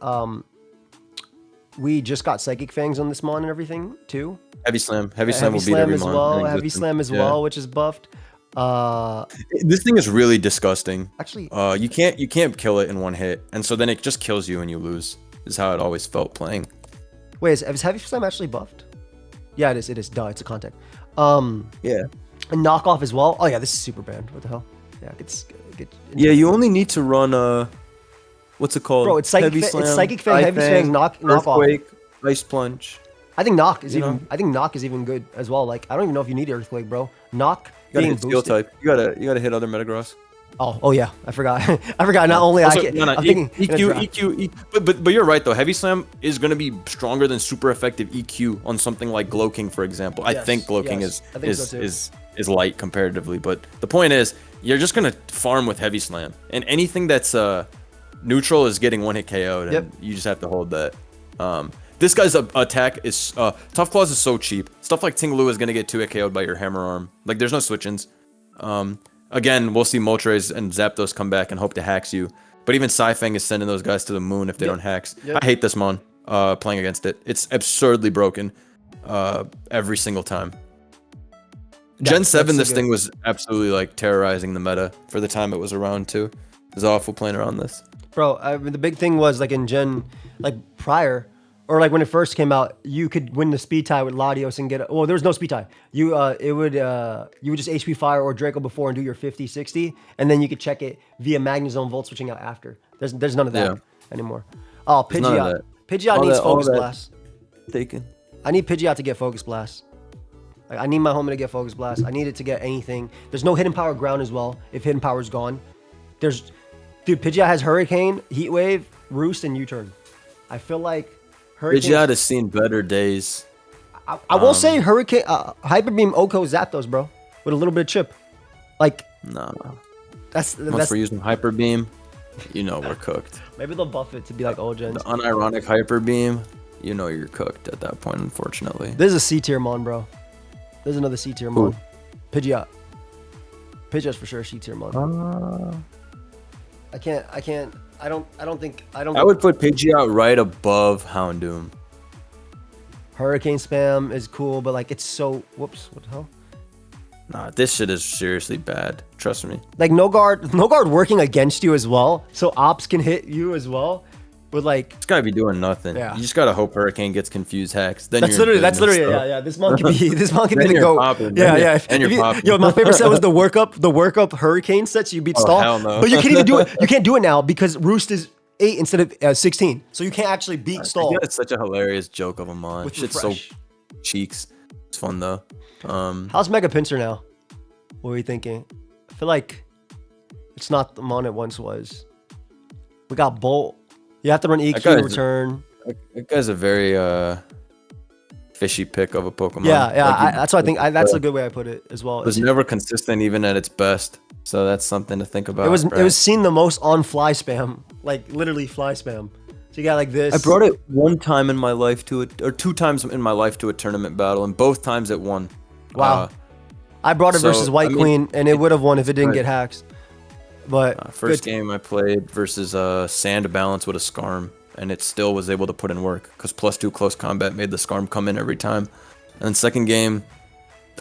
we just got Psychic Fangs on this mon and everything too. Heavy Slam will be every mon. Heavy Slam as well, which is buffed. This thing is really disgusting. Actually, you can't kill it in one hit, and so then it just kills you and you lose. Is how it always felt playing. Wait, is Heavy Slam actually buffed? Yeah, it is. Duh, it's a contact. Yeah. And knockoff as well. Oh yeah, this is super banned. What the hell? Yeah, it's good. Yeah, you only need to run what's it called? Bro, it's Psychic Fang, Heavy Fang, knockoff. Earthquake, Ice Plunge. I think Knock is even good as well. Like I don't even know if you need Earthquake, bro. Knock. You gotta hit Steel type. You gotta hit other Metagross. Oh yeah, I forgot. I forgot. Not only also, I'm thinking EQ. But you're right though. Heavy Slam is gonna be stronger than super effective EQ on something like Glow-King, for example. I think Glow-King is light comparatively, but the point is you're just gonna farm with Heavy Slam, and anything that's neutral is getting one hit KO'd, and you just have to hold that. This guy's attack is Tough Claws is so cheap. Stuff like Tingaloo is gonna get 2-hit KO'd by your Hammer Arm. Like there's no switch-ins. Again, we'll see Moltres and Zapdos come back and hope to hacks you. But even Psyfang is sending those guys to the moon if they don't hacks. I hate this mon playing against it. It's absurdly broken every single time. Gen 7, this thing was absolutely like terrorizing the meta for the time it was around too. It was awful playing around this. Bro, I mean, the big thing was like in Gen, like prior, or like when it first came out, you could win the speed tie with Latios and get. Well, there was no speed tie. You would just HP Fire or Draco before and do your 50, 60, and then you could check it via Magnezone Volt switching out after. There's none of that anymore. Oh, Pidgeot. Pidgeot needs Focus Blast. Taken. I need Pidgeot to get Focus Blast. Like, I need my homie to get Focus Blast. I need it to get anything. There's no Hidden Power Ground as well. If Hidden Power's gone, dude, Pidgeot has Hurricane, Heat Wave, Roost, and U-Turn. I feel like Pidgeot has seen better days. I will say Hurricane, Hyper Beam, Oko, Zapdos, bro, with a little bit of chip. Like, no. Once we're using Hyper Beam, you know we're cooked. Maybe they'll buff it to be like old gens. The unironic Hyper Beam, you know you're cooked at that point, unfortunately. This is a C tier mon, bro. There's another C tier mon. Pidgeot. Pidgeot's for sure C tier mon. I would put Pidgeot right above Houndoom. Hurricane spam is cool, but like it's so whoops, what the hell? Nah, this shit is seriously bad. Trust me. Like no guard working against you as well, so ops can hit you as well. But like it's gotta be doing nothing. Yeah. You just gotta hope Hurricane gets confused hacks. Then that's literally yeah. This mon could be the goat. Yeah. Yo, my favorite set was the workup Hurricane set. So you beat Stall, hell no. but you can't even do it. You can't do it now because Roost is 8 instead of 16, so you can't actually beat Stall. Yeah, it's such a hilarious joke of a mon. Shit's so cheeks. It's fun though. How's Mega Pinsir now? What are you thinking? I feel like it's not the mon it once was. We got Bolt. You have to run EQ return. That guy's a very fishy pick of a Pokemon. Yeah. That's what I think. That's a good way I put it as well. It was never consistent even at its best. So that's something to think about. It was seen the most on fly spam, like literally fly spam. So you got like this. I brought it one time in my life to it, or 2 times in my life to a tournament battle, and both times it won. Wow. I brought it versus White Queen, and it would have won if it didn't get hacks. But first game I played versus Sand Balance with a Skarm, and it still was able to put in work because +2 close combat made the Skarm come in every time. And then second game,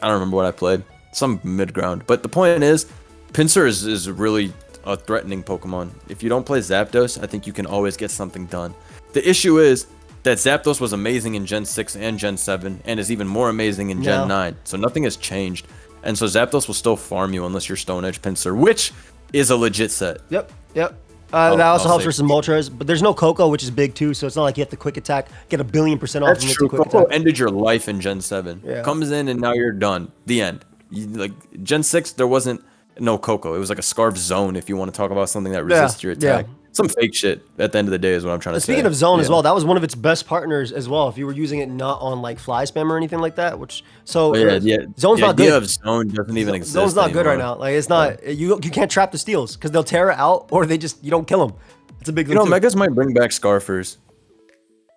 I don't remember what I played, some mid ground. But the point is, Pinsir is really a threatening Pokemon. If you don't play Zapdos, I think you can always get something done. The issue is that Zapdos was amazing in Gen 6 and Gen 7, and is even more amazing in Gen 9. So nothing has changed. And so Zapdos will still farm you unless you're Stone Edge Pinsir, which is a legit set. Yep. That also helps for some Moltres, but there's no Coco, which is big too, so it's not like you have to quick attack, get 1,000,000,000% off. That's true. Coco ended your life in Gen 7. Yeah. Comes in and now you're done. The end. Like Gen 6, there wasn't no Coco. It was like a Scarf Zone if you want to talk about something that resists your attack. Some fake shit at the end of the day is what I'm trying to say. Speaking of Zone as well, that was one of its best partners as well. If you were using it not on like Fly Spam or anything like that, which Zone's not good. Of Zone doesn't even exist. Zone's not good right now. Like it's not you can't trap the steals because they'll tear it out or you don't kill them. It's a big thing. Megas might bring back Scarfers.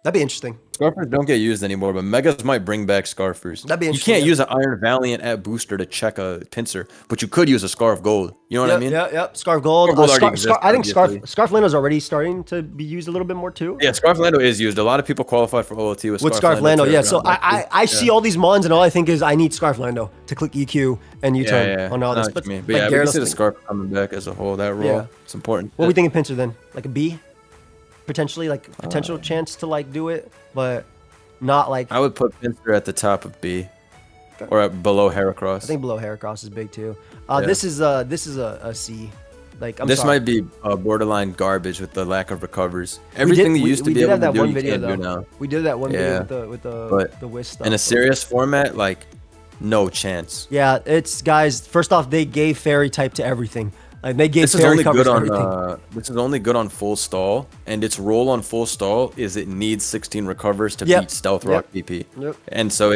That'd be interesting. Scarfers don't get used anymore, but Megas might bring back Scarfers. That'd be interesting. You can't use an Iron Valiant at booster to check a Pinsir, but you could use a Scarf Gold. You know what I mean? Yep. Scarf Gold. I think Scarf Lando's already starting to be used a little bit more too. Yeah, Scarf Lando is used. A lot of people qualify for OLT with Scarf Lando. Yeah, so I see all these mons and all I think is I need Scarf Lando to click EQ and U-turn on all this. But yeah, we can see the Scarf coming back as a whole. That role, it's important. What are we thinking Pinsir then? Like a B? Potentially, like potential chance to like do it, but not like. I would put Pinsir at the top of B, or below Heracross. I think below Heracross is big too. This is a C. Like this might be borderline garbage with the lack of recovers. Everything you used to be able to do, you can't do now. We did that one video with the Whisk stuff. In a serious format, like no chance. Yeah, it's guys. First off, they gave Fairy type to everything. Like they gave Fairy coverage to everything. This is only good on full stall, and its role on full stall is it needs 16 recovers to beat Stealth Rock PP. And so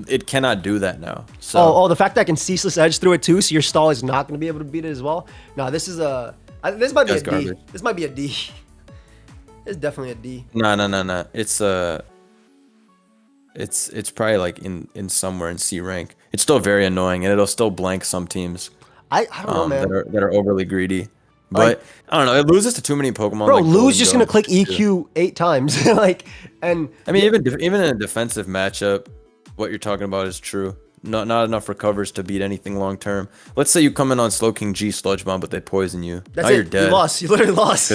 it cannot do that now. So the fact that I can Ceaseless Edge through it too, so your stall is not going to be able to beat it as well. No, this is this might be a D. This might be a D. It's definitely a D. No. It's probably like in somewhere in C rank. It's still very annoying, and it'll still blank some teams. I don't know, man. That are overly greedy. But I don't know. It loses to too many Pokemon. Bro, Lou's just gonna click EQ 8 times. I mean, even in a defensive matchup, what you're talking about is true. Not enough recovers to beat anything long term. Let's say you come in on Slowking G Sludge Bomb, but they poison you. Now you're dead. You lost. You literally lost.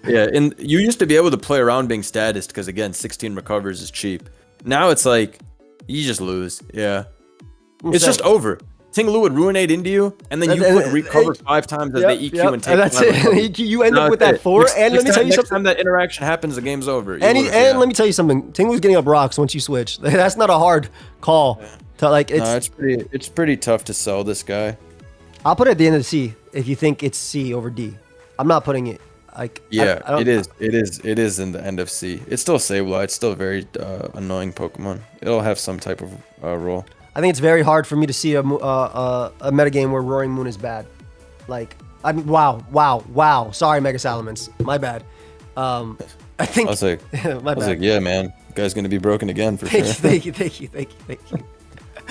Yeah, and you used to be able to play around being statist because again, 16 recovers is cheap. Now it's like you just lose. Yeah, it's just over. Ting-Lu would ruinate into you, and then you would recover 5 times as they EQ and take. And that's it. You end up with that 4. And let me tell you something. Next time that interaction happens, the game's over. And let me tell you something. Ting-Lu's getting up rocks once you switch. That's not a hard call. It's pretty tough to sell this guy. I'll put it at the end of the C if you think it's C over D. I'm not putting it like. Yeah, it is in the end of C. It's still Sableye. It's still a very annoying Pokemon. It'll have some type of role. I think it's very hard for me to see a metagame where Roaring Moon is bad. Like, I mean, wow. Sorry, Mega Salamence. My bad. I think. I was like, my bad. yeah, man, the guy's gonna be broken again for sure. Thank you.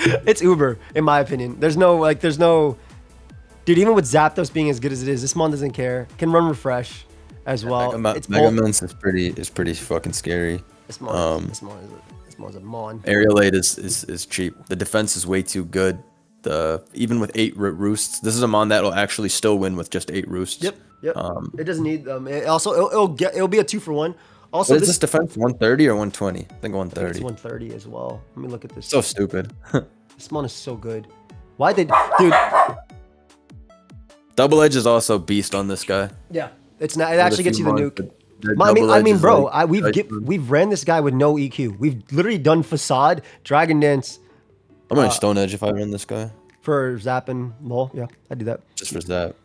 It's Uber, in my opinion. There's no, dude. Even with Zapdos being as good as it is, this mon doesn't care. Can run refresh as well. Megamons is pretty fucking scary. This mon's a mon. Aerial Aid is cheap. The defense is way too good. Even with 8 roosts, this is a mon that'll actually still win with just 8 roosts. Yep. It doesn't need them. It'll be a 2-for-1. Also, what is this defense? 130 or 120? I think 130. It's 130 as well. Let me look at this. So stupid. This mon is so good. Why they, dude? Double Edge is also beast on this guy. Yeah, it's not. It actually gets you the nuke. I mean, bro, we've ran this guy with no EQ. We've literally done Facade, Dragon Dance. I'm running Stone Edge if I run this guy. For Zap and Mole, yeah, I do that. Just for Zap,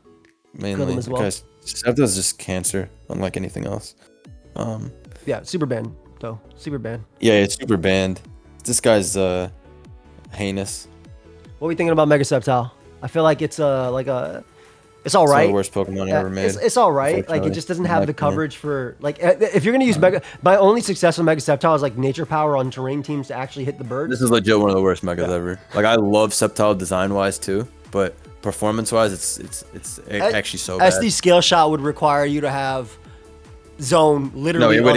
mainly. As well. Guys, Zap does just cancer, unlike anything else. Yeah, super banned though. Super banned. Yeah, it's super banned. This guy's heinous. What are we thinking about Mega Sceptile? I feel like it's it's all right. It's the worst Pokemon ever made. It's all right. Like, it just doesn't have the coverage for, like, if you're gonna use Mega. My only success with Mega Sceptile is like Nature Power on terrain teams to actually hit the birds. This is legit one of the worst Megas ever. Like, I love Sceptile design wise too, but performance wise, it's actually so bad. SD Scale Shot would require you to have Zone literally. No,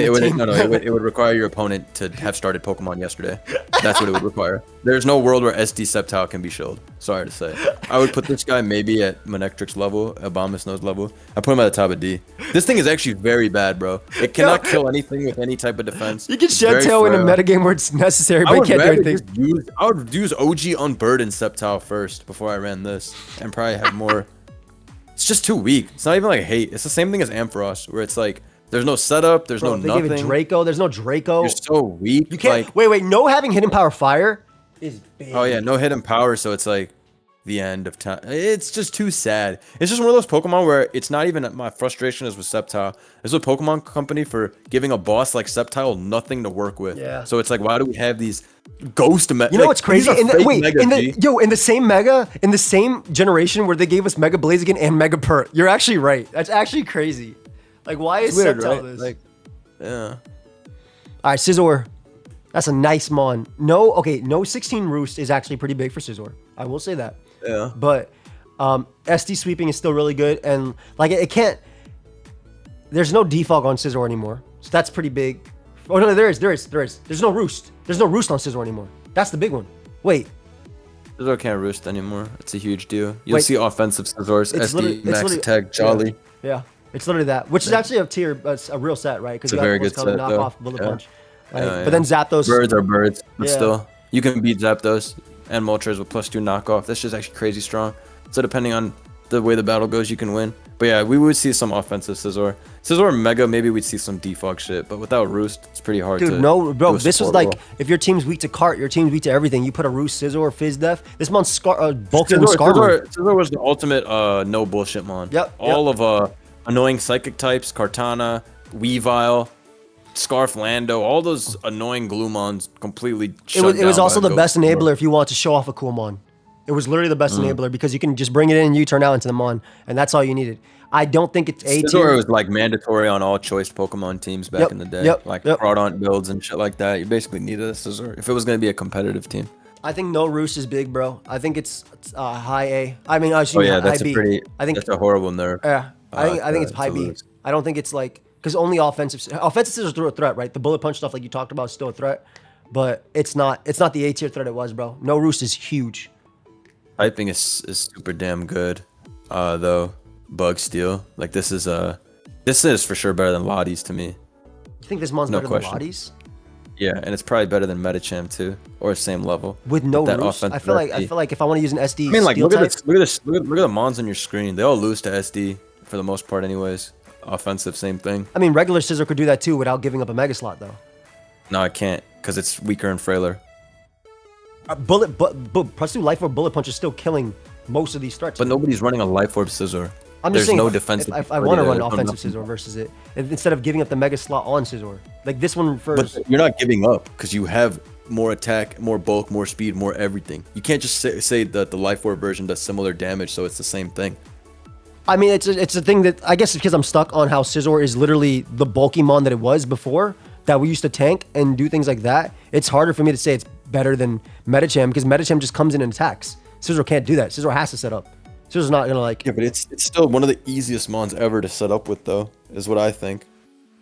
it would require your opponent to have started Pokemon yesterday. That's what it would require. There's no world where SD Sceptile can be shilled. Sorry to say. I would put this guy maybe at Manectric's level, Abomasnow's level. I put him at the top of D. This thing is actually very bad, bro. It cannot kill anything with any type of defense. You can Shed Tail in a metagame where it's necessary, but you can't do anything. I would use OG Unburdened Sceptile first before I ran this, and probably have more. It's just too weak. It's not even like hate. It's the same thing as Ampharos, where it's like, there's no setup. There's no nothing. They gave it Draco. There's no Draco. You're so weak. You can't. Wait. No having Hidden Power Fire is big. Oh yeah, no Hidden Power. So it's like the end of time. It's just too sad. It's just one of those Pokemon where it's not even my frustration is with Sceptile. It's with Pokemon Company for giving a boss like Sceptile nothing to work with. Yeah. So it's like, why do we have these ghost Mega? You know what's crazy? In the same Mega, in the same generation where they gave us Mega Blaziken and Mega Pert. You're actually right. That's actually crazy. Like, why is weird, Sceptile right? this? Like, yeah. All right, Scizor. That's a nice mon. No 16 Roost is actually pretty big for Scizor. I will say that. Yeah. But SD sweeping is still really good, and like it can't. There's no defog on Scizor anymore, so that's pretty big. Oh no, there is. There's no Roost. There's no Roost on Scizor anymore. That's the big one. Wait. Scizor can't Roost anymore. It's a huge deal. You'll see offensive Scizors, SD, Max Attack, Jolly. Yeah. It's literally that, which is actually a real set, right? Because it's a very good set, knock off Bullet Punch. Right? Yeah. But then Zapdos. Birds are birds, but still, you can beat Zapdos and Moltres with +2 knockoff. That's just actually crazy strong. So depending on the way the battle goes, you can win. But yeah, we would see some offensive Scizor. Scizor Mega, maybe we'd see some defog shit, but without Roost, it's pretty hard to. Dude, no, bro, this was like, if your team's weak to Cart, your team's weak to everything. You put a Roost, Scizor, Fizdef. This mon's bulking with Scarlet. Scizor was the ultimate no bullshit mon. Yep. All of annoying psychic types, Kartana, Weavile, Scarf Lando, all those annoying Gloomons completely shut down. It was also the best enabler if you want to show off a cool mon. It was literally the best enabler because you can just bring it in and you turn out into the mon, and that's all you needed. I don't think it's A tier. Scizor was like mandatory on all choice Pokemon teams back in the day. Like Crawdaunt builds and shit like that. You basically needed a Scizor if it was going to be a competitive team. I think no Roost is big, bro. I think it's high A. I mean, that's that's a horrible nerf. Yeah. I think it's high B. I don't think it's like, because only offensive Scissors are a threat, right? The bullet punch stuff like you talked about is still a threat, but it's not the A tier threat it was, bro. No Roost is huge. Typing is super damn good, though. Bug Steel, like this is for sure better than Latias to me. You think this mon's better than Latias? Yeah, and it's probably better than Medicham too, or same level. With no Roost, I feel like if I want to use an SD, I mean, like look at the mons on your screen. They all lose to SD for the most part, anyways. Offensive, same thing. I mean, regular Scizor could do that too without giving up a Mega Slot, though. No, I can't, because it's weaker and frailer. +2 Life Orb Bullet Punch is still killing most of these threats. But nobody's running a Life Orb Scizor. I'm just saying, no defensive. If I want to run offensive Scizor versus it, instead of giving up the Mega Slot on Scizor, like this one first. But you're not giving up because you have more attack, more bulk, more speed, more everything. You can't just say that the Life Orb version does similar damage, so it's the same thing. I mean, it's a thing that I guess because I'm stuck on how Scizor is literally the bulky mon that it was before that we used to tank and do things like that. It's harder for me to say it's better than Medicham because Medicham just comes in and attacks. Scizor can't do that. Scizor has to set up. Scizor's not gonna like. Yeah, but it's still one of the easiest mons ever to set up with, though, is what I think.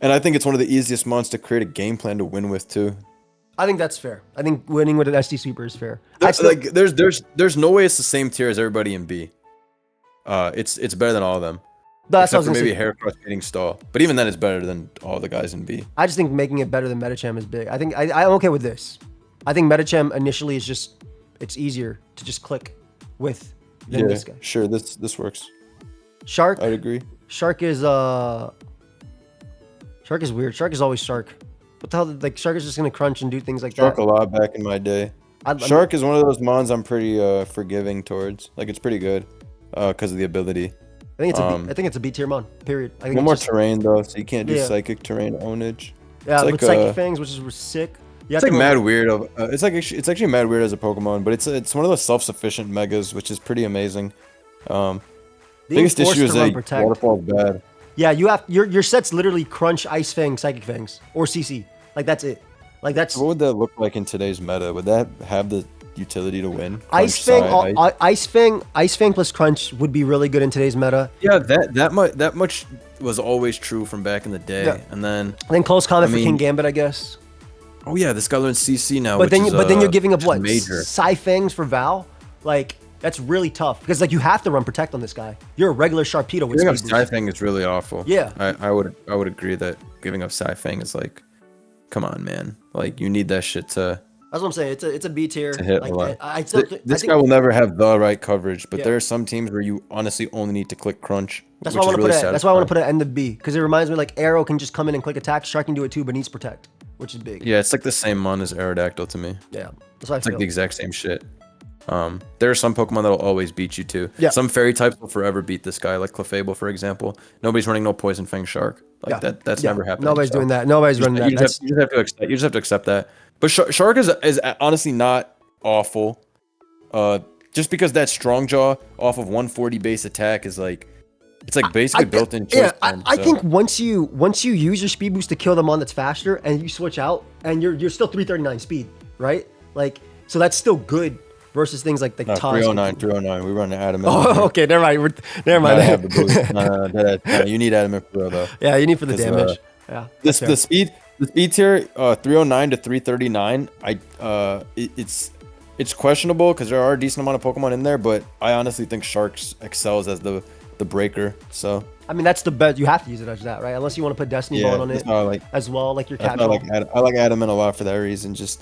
And I think it's one of the easiest mons to create a game plan to win with too. I think that's fair. I think winning with an SD sweeper is fair. There's no way it's the same tier as everybody in B. It's better than all of them. That's except for maybe Heracross beating Stall. But even then, it's better than all the guys in B. I just think making it better than Medicham is big. I think I'm okay with this. I think Medicham initially is just it's easier to just click with than this guy. Sure, this works. Shark. I'd agree. Shark is weird. Shark is always Shark. What the hell? Like Shark is just gonna crunch and do things like Shark that. a lot back in my day. Shark is one of those mons I'm pretty forgiving towards. Like it's pretty good because of the ability. I think it's a B tier mon. Period. I think no more terrain though, so you can't do psychic terrain ownage. Yeah, with psychic fangs, which is sick. It's like mad weird. It's actually mad weird as a Pokemon, but it's one of those self-sufficient megas, which is pretty amazing. Biggest issue is that waterfall is bad. Yeah, you have your set's literally crunch, ice fang, psychic fangs, or CC. Like that's it. Like that's. What would that look like in today's meta? Would that have the utility to win? Ice fang plus crunch would be really good in today's meta. Yeah, that much was always true from back in the day. Yeah. And then close combat for King Gambit, I guess. Oh yeah, this guy learns CC now. But then you're giving up what? Major Psy-Fangs for Val? Like that's really tough because like you have to run protect on this guy. You're a regular Sharpedo with giving up Psy-Fang is really awful. Yeah, I would agree that giving up Psy-Fang is like, come on, man. Like you need that shit to. That's what I'm saying. It's a B tier. Like, this guy will never have the right coverage, but there are some teams where you honestly only need to click crunch. That's why I want to put it. That's why I want to put it at end of B because it reminds me like Arrow can just come in and click attack. Shark can do it too, but needs protect, which is big. Yeah, it's like the same mon as Aerodactyl to me. Yeah, that's what I feel. It's like the exact same shit. There are some Pokemon that'll always beat you too. Yeah. Some fairy types will forever beat this guy, like Clefable, for example. Nobody's running no Poison Fang Shark. Like that's never happened. Nobody's doing that. Nobody's running that. You just have to accept that. But Shark is honestly not awful. Just because that Strong Jaw off of 140 base attack is like, it's like basically built in. I think once you use your speed boost to kill them on that's faster, and you switch out, and you're still 339 speed, right? Like so that's still good versus things like the 309. We run Adamant. Oh, okay, never mind. Never mind. Have the boost. No, you need Adamant for real though. Yeah, you need for the damage. Yeah. The speed tier 309 to 339. It's questionable because there are a decent amount of Pokemon in there, but I honestly think Sharks excels as the breaker. So I mean that's the best. You have to use it as that, right? Unless you want to put Destiny Ball on it as well, like your cat. I like Adamant a lot for that reason. Just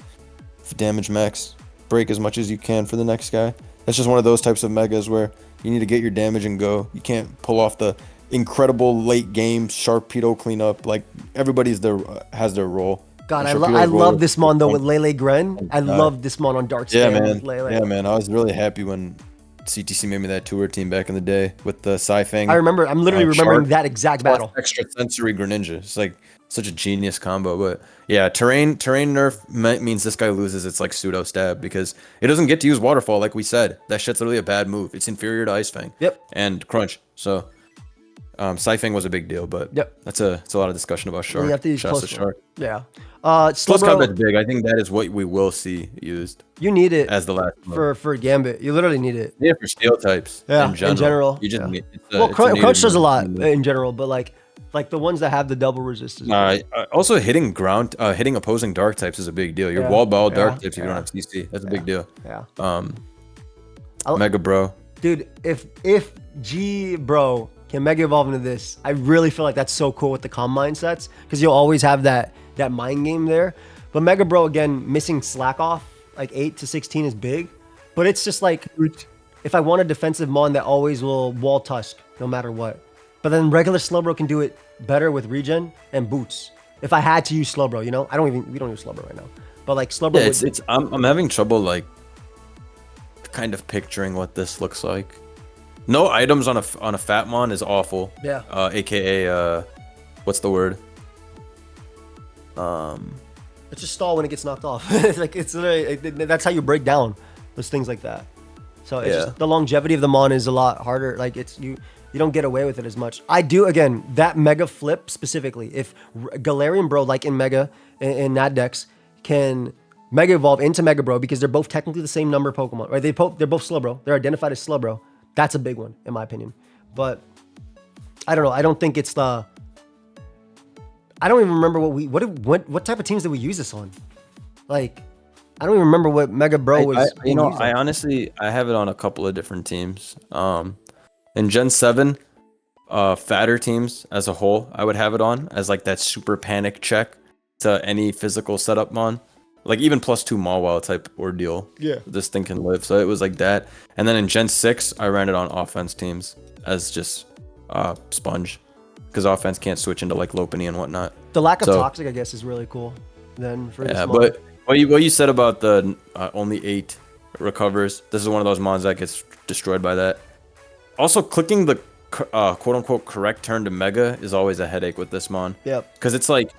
for damage max, break as much as you can for the next guy. That's just one of those types of megas where you need to get your damage and go. You can't pull off the incredible late game Sharpedo cleanup. Like everybody's has their role. God, I love this mon though with Lele Gren. I love this mon on Dark Scan. Yeah, man. I was really happy when CTC made me that tour team back in the day with the Psy-Fang. I remember. I'm literally remembering that exact battle. Extra sensory Greninja. It's like such a genius combo. But yeah, terrain nerf means this guy loses its like pseudo stab because it doesn't get to use Waterfall like we said. That shit's literally a bad move. It's inferior to Ice Fang. Yep. And Crunch. So Psy-Fang was a big deal, but it's a lot of discussion about Shark. You have to use Shark. Yeah. Close combat's big. I think that is what we will see used. You need it as the last for Gambit. You literally need it. Yeah, for steel types. Yeah, in general. You just need. Crunch does a lot in general, but like the ones that have the double resistance. Also hitting opposing dark types is a big deal. Your wall ball dark types if you don't have CC. That's a big deal. Yeah. Mega Bro. Dude, if G Bro can Mega Evolve into this, I really feel like that's so cool with the calm mindsets because you'll always have that mind game there. But Mega Bro, again, missing slack off like 8 to 16 is big. But it's just like, if I want a defensive mon that always will wall tusk no matter what. But then regular Slowbro can do it better with regen and boots. If I had to use Slowbro, we don't use Slowbro right now. But like Slowbro I'm having trouble like kind of picturing what this looks like. No items on a fat mon is awful. Yeah. AKA what's the word? It's just stall when it gets knocked off. It's literally that's how you break down those things like that. So it's just, the longevity of the Mon is a lot harder. Like it's you don't get away with it as much. I do, again, that Mega Flip specifically. If Galarian Bro, like in Mega, in Nadex, can Mega Evolve into Mega Bro because they're both technically the same number of Pokemon, right? They're both Slowbro. They're identified as Slowbro. That's a big one, in my opinion. But I don't know. I don't think it's the... I don't even remember what type of teams did we use this on? Like, I don't even remember what Mega Bro was. I honestly have it on a couple of different teams. In Gen 7, fatter teams as a whole, I would have it on as like that super panic check to any physical setup Mon. Like even +2 Mawile type ordeal. Yeah. This thing can live. So it was like that. And then in Gen 6, I ran it on offense teams as just sponge. Because offense can't switch into like Lopunny and whatnot. The lack of toxic, I guess, is really cool. Then for this Mon. But what you said about the only 8 recovers, this is one of those Mons that gets destroyed by that. Also, clicking the quote-unquote correct turn to Mega is always a headache with this Mon. Yep. Because it's like,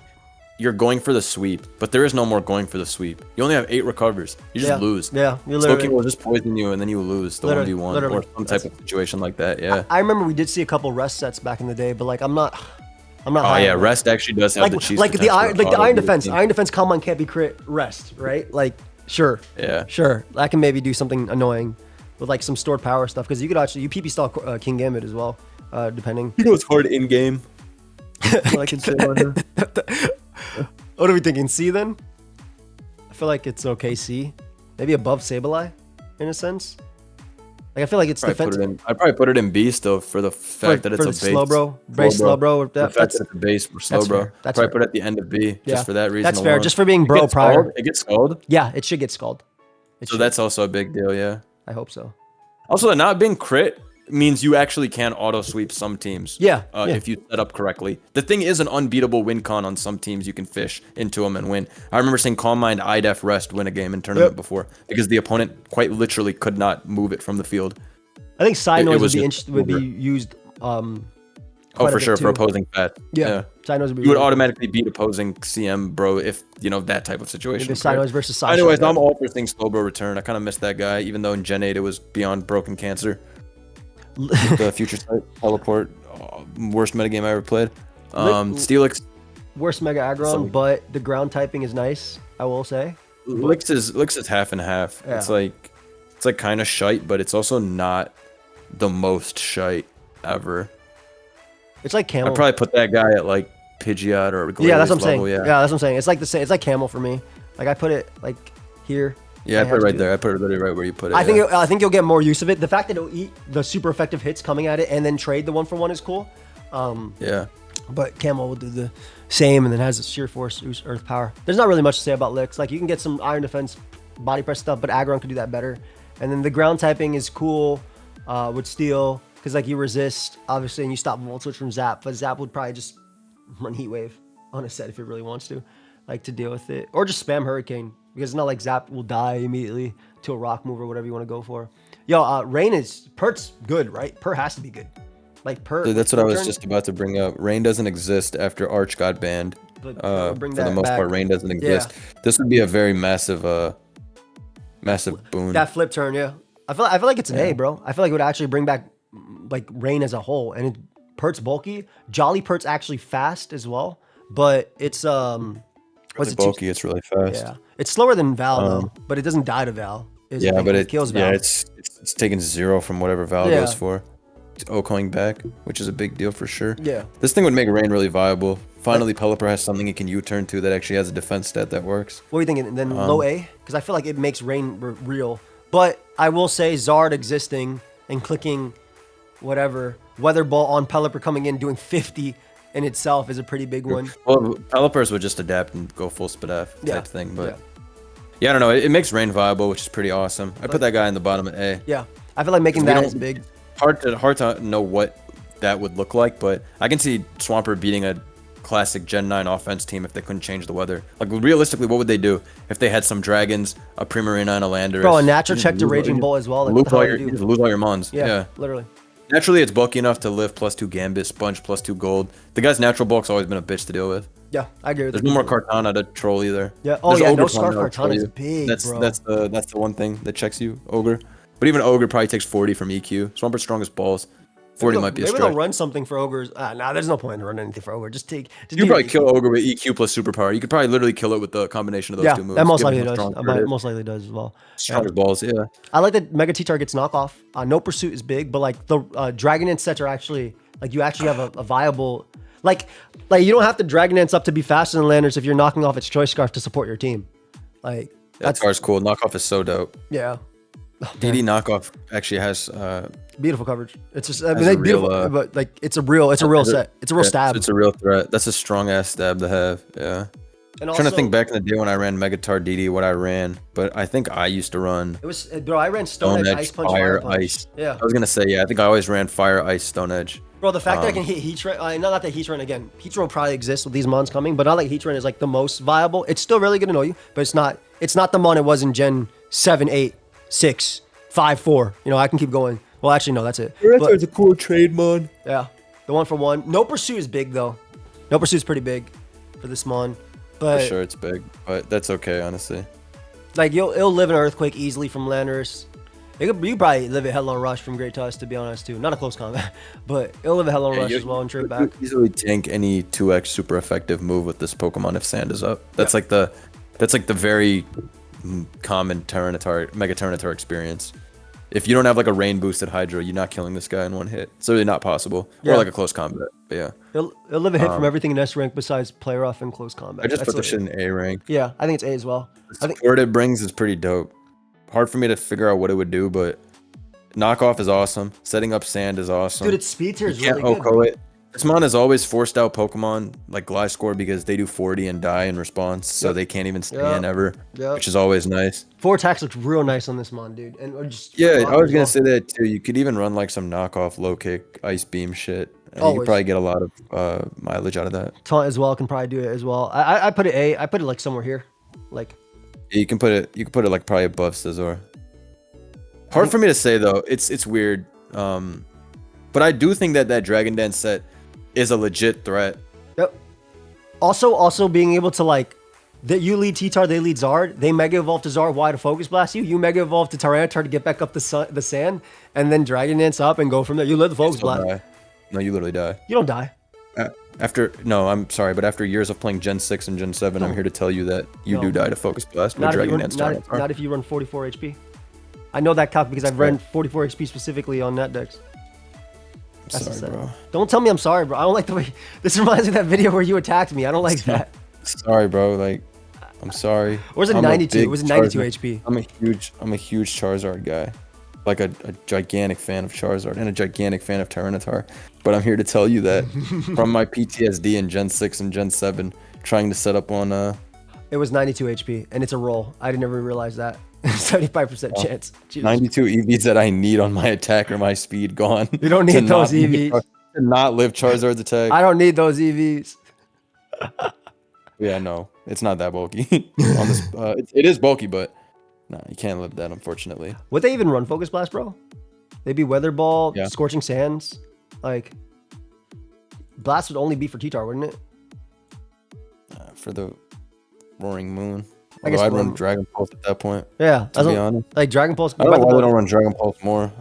you're going for the sweep, but there is no more going for the sweep. You only have 8 recovers. You just lose. Yeah, you literally... Slowking will just poison you, and then you lose the 1v1 or some type of situation like that, yeah. I remember we did see a couple rest sets back in the day, but like, I'm not Oh high yeah, rest actually does have the cheese. Like the Iron Defense. Iron Defense Combine can't be crit rest, right? Like, sure. Yeah. Sure. That can maybe do something annoying with like some stored power stuff, because you could actually, you PP stall King Gambit as well, depending. You know it's hard in-game. I can say What are we thinking? C then? I feel like it's okay C. Maybe above Sableye, in a sense. Like I feel like it's defensive. I'd probably put it in B still for the fact that it's a base. Slowbro. Base Slowbro. The fact that it's a base for Slowbro. I'd probably put it at the end of B just for that reason. That's fair. Just for being bro prior. It gets scald? Yeah, it should get scald. So that's also a big deal, yeah. I hope so. Also, not being crit means you actually can auto sweep some teams. Yeah. If you set up correctly. The thing is an unbeatable win con on some teams. You can fish into them and win. I remember seeing Calm Mind IDEF Rest win a game in tournament before because the opponent quite literally could not move it from the field. I think Side Noise would be used. For sure, for opposing Fat. Yeah. Side Noise would be you would automatically beat opposing CM Bro if, you know, that type of situation. Side Noise versus Side. Anyways, I'm all for seeing Slowbro return. I kind of missed that guy, even though in Gen 8 it was beyond broken cancer. The Future Sight Teleport, worst metagame I ever played. Steelix, worst Mega Aggron, but the ground typing is nice, I will say. Lix is half and half. Yeah. It's like kind of shite, but it's also not the most shite ever. It's like Camel. I'd probably put that guy at like Pidgeot or Glalie. Yeah, that's what I'm saying. Yeah, that's what I'm saying. It's like the same. It's like Camel for me. Like I put it like here. Yeah, I put it right there. I put it literally right where you put it. I think you'll get more use of it. The fact that it'll eat the super effective hits coming at it and then trade the 1-for-1 is cool. Yeah. But Camel will do the same and then has sheer force, earth power. There's not really much to say about Lix. Like you can get some Iron Defense, body press stuff, but Aggron could do that better. And then the ground typing is cool with Steel because like you resist obviously and you stop Volt Switch from Zap, but Zap would probably just run Heat Wave on a set if it really wants to, like to deal with it, or just spam Hurricane. Because it's not like Zap will die immediately to a rock move or whatever you want to go for. Yo, Rain is... Pert's good, right? Pert has to be good. Like, Pert... Dude, that's what I was just about to bring up. Rain doesn't exist after Arch got banned. For the most part, Rain doesn't exist. Yeah. This would be a very massive boon. That flip turn, yeah. I feel like it's an A, bro. I feel like it would actually bring back, like, Rain as a whole. And Pert's bulky. Jolly Pert's actually fast as well. But it's... It's bulky, it's really fast. Yeah, it's slower than Val though, but it doesn't die to Val. But it kills Val. Yeah, it's taking 0 from whatever Val goes for. It's going back, which is a big deal for sure. Yeah, this thing would make Rain really viable. Finally, Pelipper has something it can U-turn to that actually has a defense stat that works. What are you thinking? Then low A, because I feel like it makes Rain real. But I will say Zard existing and clicking whatever Weather Ball on Pelipper coming in doing 50. In itself is a pretty big one. Well, Pelipper's would just adapt and go full Spadaf type thing, but yeah, I don't know. It makes Rain viable, which is pretty awesome. I put that guy in the bottom at A. Yeah, I feel like making that is big. Hard to know what that would look like, but I can see Swampert beating a classic Gen 9 offense team if they couldn't change the weather. Like realistically, what would they do if they had some dragons, a Primarina, and a Landorus? Bro, a natural check to Raging Bull as well. Like, lose all your mons. Yeah, literally. Naturally, it's bulky enough to live +2 Gambit, Sponge +2 Gold. The guy's natural bulk's always been a bitch to deal with. Yeah, I agree with that. There's no more Kartana to troll either. Yeah. Oh, yeah, no Scarf Kartana is big, bro. That's the one thing that checks you, Ogre. But even Ogre probably takes 40 from EQ. Swampert strongest balls. 40 might be a stretch. Maybe they'll run something for Ogres. Nah, there's no point in running anything for Ogre. Just you probably kill Ogre with EQ plus superpower. You could probably literally kill it with the combination of those two moves. That most likely does. Most likely does as well. Strongest balls, yeah. I like that Mega T-Tar gets knockoff. No Pursuit is big, but like the Dragonite sets are actually like you actually have a viable like you don't have to Dragonite up to be faster than Landers if you're knocking off its Choice Scarf to support your team. Like that car's cool. Knockoff is so dope. Yeah. DD knockoff actually has beautiful coverage. It's just beautiful, but like it's a real set. It's a real stab. It's a real threat. That's a strong ass stab to have. Yeah. And also, trying to think back in the day when I ran Megatar DD, what I ran, but I think I used to run. It was bro. I ran Stone Edge, Ice Punch, Fire Ice. Yeah. I was gonna say I think I always ran Fire Ice Stone Edge. Bro, the fact that I can hit Heatran, not that Heatran again. Heatran probably exists with these mons coming, but not like Heatran is like the most viable. It's still really gonna annoy you, but it's not. It's not the mon it was in Gen 7, 8, 6. 5-4. You know, I can keep going. Well, actually, no, that's it. It's a cool trade mon. Yeah, the 1-for-1. No Pursuit is big though. No Pursuit is pretty big for this mon. But for sure, it's big, but that's okay, honestly. Like it'll live in Earthquake easily from Landers. You probably live at Headlong Rush from Great Tusk, to be honest, too. Not a close combat, but it'll live at Headlong Rush as well and trade back. You easily tank any 2x super effective move with this Pokemon if Sand is up. That's like the very common Mega Tyranitar experience. If you don't have like a rain boosted Hydro, you're not killing this guy in one hit. It's really not possible. Or like a close combat. But yeah. It'll live a hit from everything in S rank besides play rough and close combat. I just put this shit in A rank. Yeah, I think it's A as well. The support it brings is pretty dope. Hard for me to figure out what it would do, but knockoff is awesome. Setting up Sand is awesome. Dude, its speed tier is really good. Oko it. This mon has always forced out Pokemon like Gliscor because they do 40 and die in response, so they can't even stand ever, which is always nice. 4 attacks looks real nice on this mon, dude. And I was gonna say that too. You could even run like some knockoff low kick, ice beam shit. And you could probably get a lot of mileage out of that. Taunt as well can probably do it as well. I put it A. I put it like somewhere here, like. Yeah, you can put it. You can put it like probably above Scizor. Hard for me to say though. It's weird. But I do think that Dragon Dance set is a legit threat. Yep. Also being able to like, that you lead T-Tar, they lead Zard. They Mega Evolve to Zard, why to Focus Blast you? You Mega Evolve to Tyranitar to get back up the sand, and then Dragon Dance up and go from there. You live the Focus Blast. Die. No, you literally die. You don't die. I'm sorry, but after years of playing Gen 6 and Gen 7, I'm here to tell you that you do die to Focus Blast with Dragon Dance. Not if you run 44 HP. I know that calc because I've run 44 HP specifically on NetDex. Sorry, bro. Don't tell me I'm sorry, bro. I don't like the way this reminds me of that video where you attacked me. I don't like that. Sorry, bro. Like, I'm sorry. Or was it 92? Was it 92 HP? I'm a huge Charizard guy. Like a gigantic fan of Charizard and a gigantic fan of Tyranitar. But I'm here to tell you that from my PTSD in Gen 6 and Gen 7, trying to set up on It was 92 HP, and it's a roll. I didn't ever realize that. 75% chance. Jesus. 92 EVs that I need on my attack or my speed gone. You don't need those EVs. To not live Charizard's attack. I don't need those EVs. Yeah, no. It's not that bulky. On this, it is bulky, but no, you can't live that, unfortunately. Would they even run Focus Blast, bro? They'd be Weather Ball, Scorching Sands. Like, Blast would only be for T-Tar, wouldn't it? For the Roaring Moon. I'd run Dragon Pulse at that point. Yeah, to be honest. Like Dragon Pulse. I don't know why they don't run Dragon Pulse more.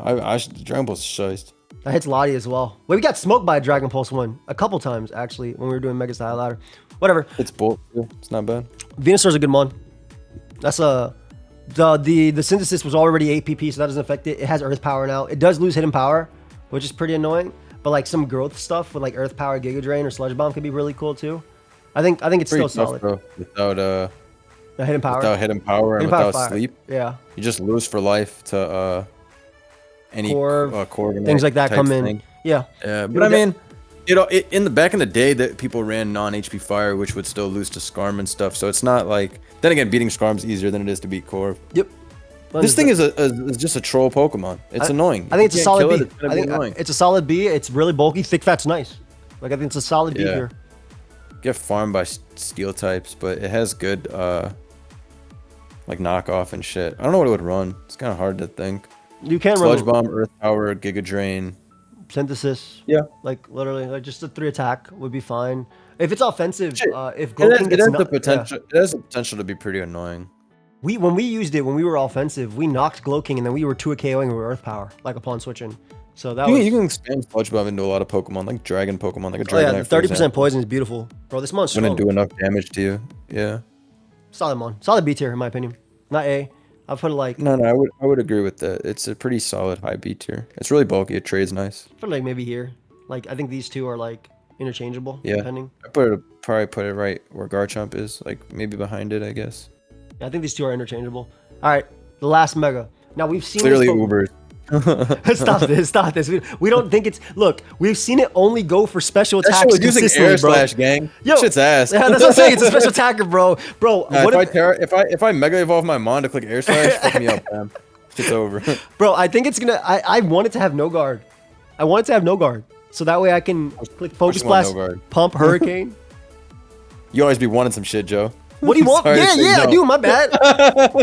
Dragon Pulse is shiced. That hits Latias as well. Wait, we got smoked by a Dragon Pulse one a couple times actually when we were doing Mega Style Ladder. Whatever. It's bolt too. It's not bad. Venusaur's a good mon. That's the Synthesis was already 8 PP, so that doesn't affect it. It has Earth Power now. It does lose Hidden Power, which is pretty annoying. But like some growth stuff with like Earth Power, Giga Drain, or Sludge Bomb could be really cool too. I think it's pretty still solid. Bro. Without Hidden Power. Without Hidden Power and without Sleep. Yeah. You just lose for life to any core things like that come in. Yeah. Yeah, but I mean, in the back in the day that people ran non-HP Fire, which would still lose to Skarm and stuff. So it's not like. Then again, beating Skarm's easier than it is to beat Core. Yep. This thing is just a troll Pokemon. It's annoying. I think it's a solid B. I think it's a solid B. It's really bulky. Thick Fat's nice. Like I think it's a solid B here. Get farmed by Steel types, but it has good like knockoff and shit. I don't know what it would run. It's kind of hard to think. You can run Sludge Bomb, Earth Power, Giga Drain, Synthesis. Yeah, like literally, like just a 3 attack would be fine. If it's offensive, if it has the potential. It has the potential to be pretty annoying. When we used it, when we were offensive, we knocked Gloking and then we were 2 KOing with Earth Power, like upon switching. So that you can spam Sludge Bomb into a lot of Pokemon, like Dragon Pokemon, like a Dragonite. Yeah, the 30% poison is beautiful. Bro, this mon's strong. Wouldn't do enough damage to you. Yeah. Solid mon. Solid B tier, in my opinion. Not A. I'll put it like... No, I would agree with that. It's a pretty solid high B tier. It's really bulky. It trades nice. Put it like maybe here. Like, I think these two are like interchangeable, yeah. depending. I probably put it right where Garchomp is, like maybe behind it, I guess. Yeah, I think these two are interchangeable. All right, the last Mega. Now we've seen clearly this Ubers. Stop this. We don't think it's... Look, we've seen it only go for special attacks consistently, Air bro. Slash, gang. Yo, shit's ass. Yeah, that's what I'm saying. It's a special attacker, bro. Bro, what if I Mega Evolve my Mon to click Air Slash, fuck me up, man. Shit's over. Bro, I think it's gonna... I want it to have no guard. I want it to have no guard. So that way I can click Focus Blast, pump Hurricane. You always be wanting some shit, Joe. What do you want? Yeah, I do. My bad.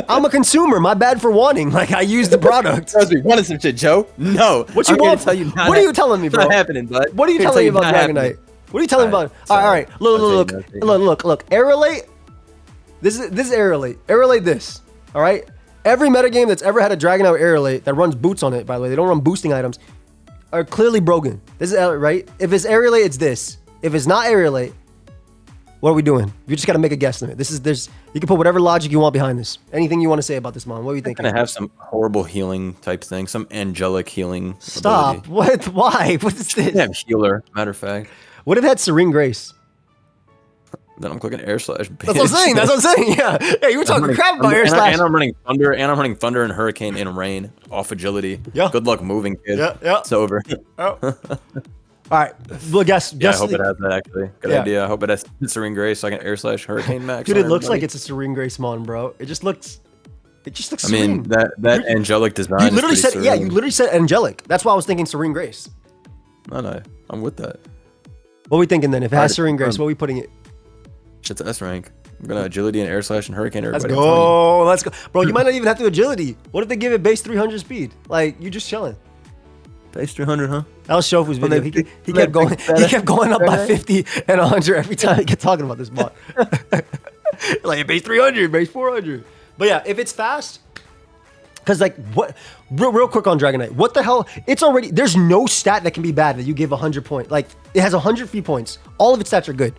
I'm a consumer. My bad for wanting. Like, I use the product. I was wanting some shit, Joe. No. What you want? What are you telling me, bro? Not happening, bud. What are you telling me about Dragonite? What are you telling me about? All right. Look. Aerolate. This is Aerolate. Aerolate this. All right. Every metagame that's ever had a Dragonite Aerolate that runs boots on it, by the way, they don't run boosting items, are clearly broken. This is right. If it's Aerolate, it's this. If it's not Aerolate, what are we doing? You just got to make a guesstimate. You can put whatever logic you want behind this. Anything you want to say about this, Mon? What are you thinking? Gonna have some horrible healing type thing, some angelic healing. Stop. Ability. What? Why? What is this? Have healer. Matter of fact. What if it had Serene Grace? Then I'm clicking Air Slash. Bitch. That's what I'm saying. Yeah. Hey, you were talking crap about Air Slash. And I'm running Thunder. And I'm running Thunder and Hurricane in Rain off agility. Yeah. Good luck moving, kid. Yeah. It's over. Oh. All right, well, guess. I hope it has that, actually. Good idea. I hope it has Serene Grace so I can Air Slash Hurricane Max. Dude, it looks like it's a Serene Grace Mon, bro. It just looks serene. I mean, that angelic design. You literally said, you literally said angelic. That's why I was thinking Serene Grace. No, I'm with that. What are we thinking then? If it has Serene Grace, what are we putting it? Shit's S rank. I'm gonna agility and Air Slash and Hurricane everybody. Let's go. Bro, you might not even have to agility. What if they give it base 300 speed? Like, you just chilling. Base 300, huh? That was Shofu's video. He kept going. He kept going up by 50 and 100 every time he kept talking about this bot. Like base 300, base 400. But yeah, if it's fast, because like what? Real quick on Dragonite. What the hell? It's already. There's no stat that can be bad that you give 100 points. Like it has 100 fee points. All of its stats are good.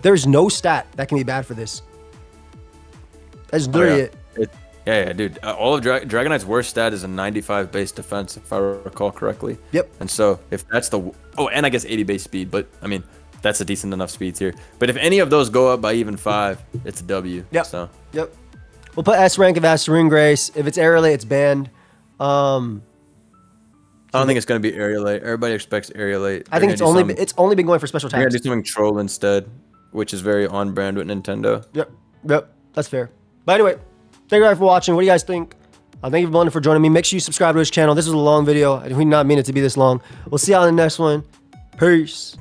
There's no stat that can be bad for this. That's literally it. Yeah, dude. All of Dragonite's worst stat is a 95 base defense, if I recall correctly. Yep. And so, if that's the... Oh, and I guess 80 base speed, but, I mean, that's a decent enough speed tier. But if any of those go up by even 5, it's a W. Yep. So. Yep. We'll put S rank if it has Serene Grace. If it's Aerolate, it's banned. I don't think it's going to be Aerolate. Everybody expects Aerolate. I think it's only been going for special attacks. They're going to do something Troll instead, which is very on-brand with Nintendo. Yep. That's fair. But anyway... Thank you guys for watching. What do you guys think? Thank you, Blunder, for joining me. Make sure you subscribe to his channel. This was a long video. I did not mean it to be this long. We'll see y'all in the next one. Peace.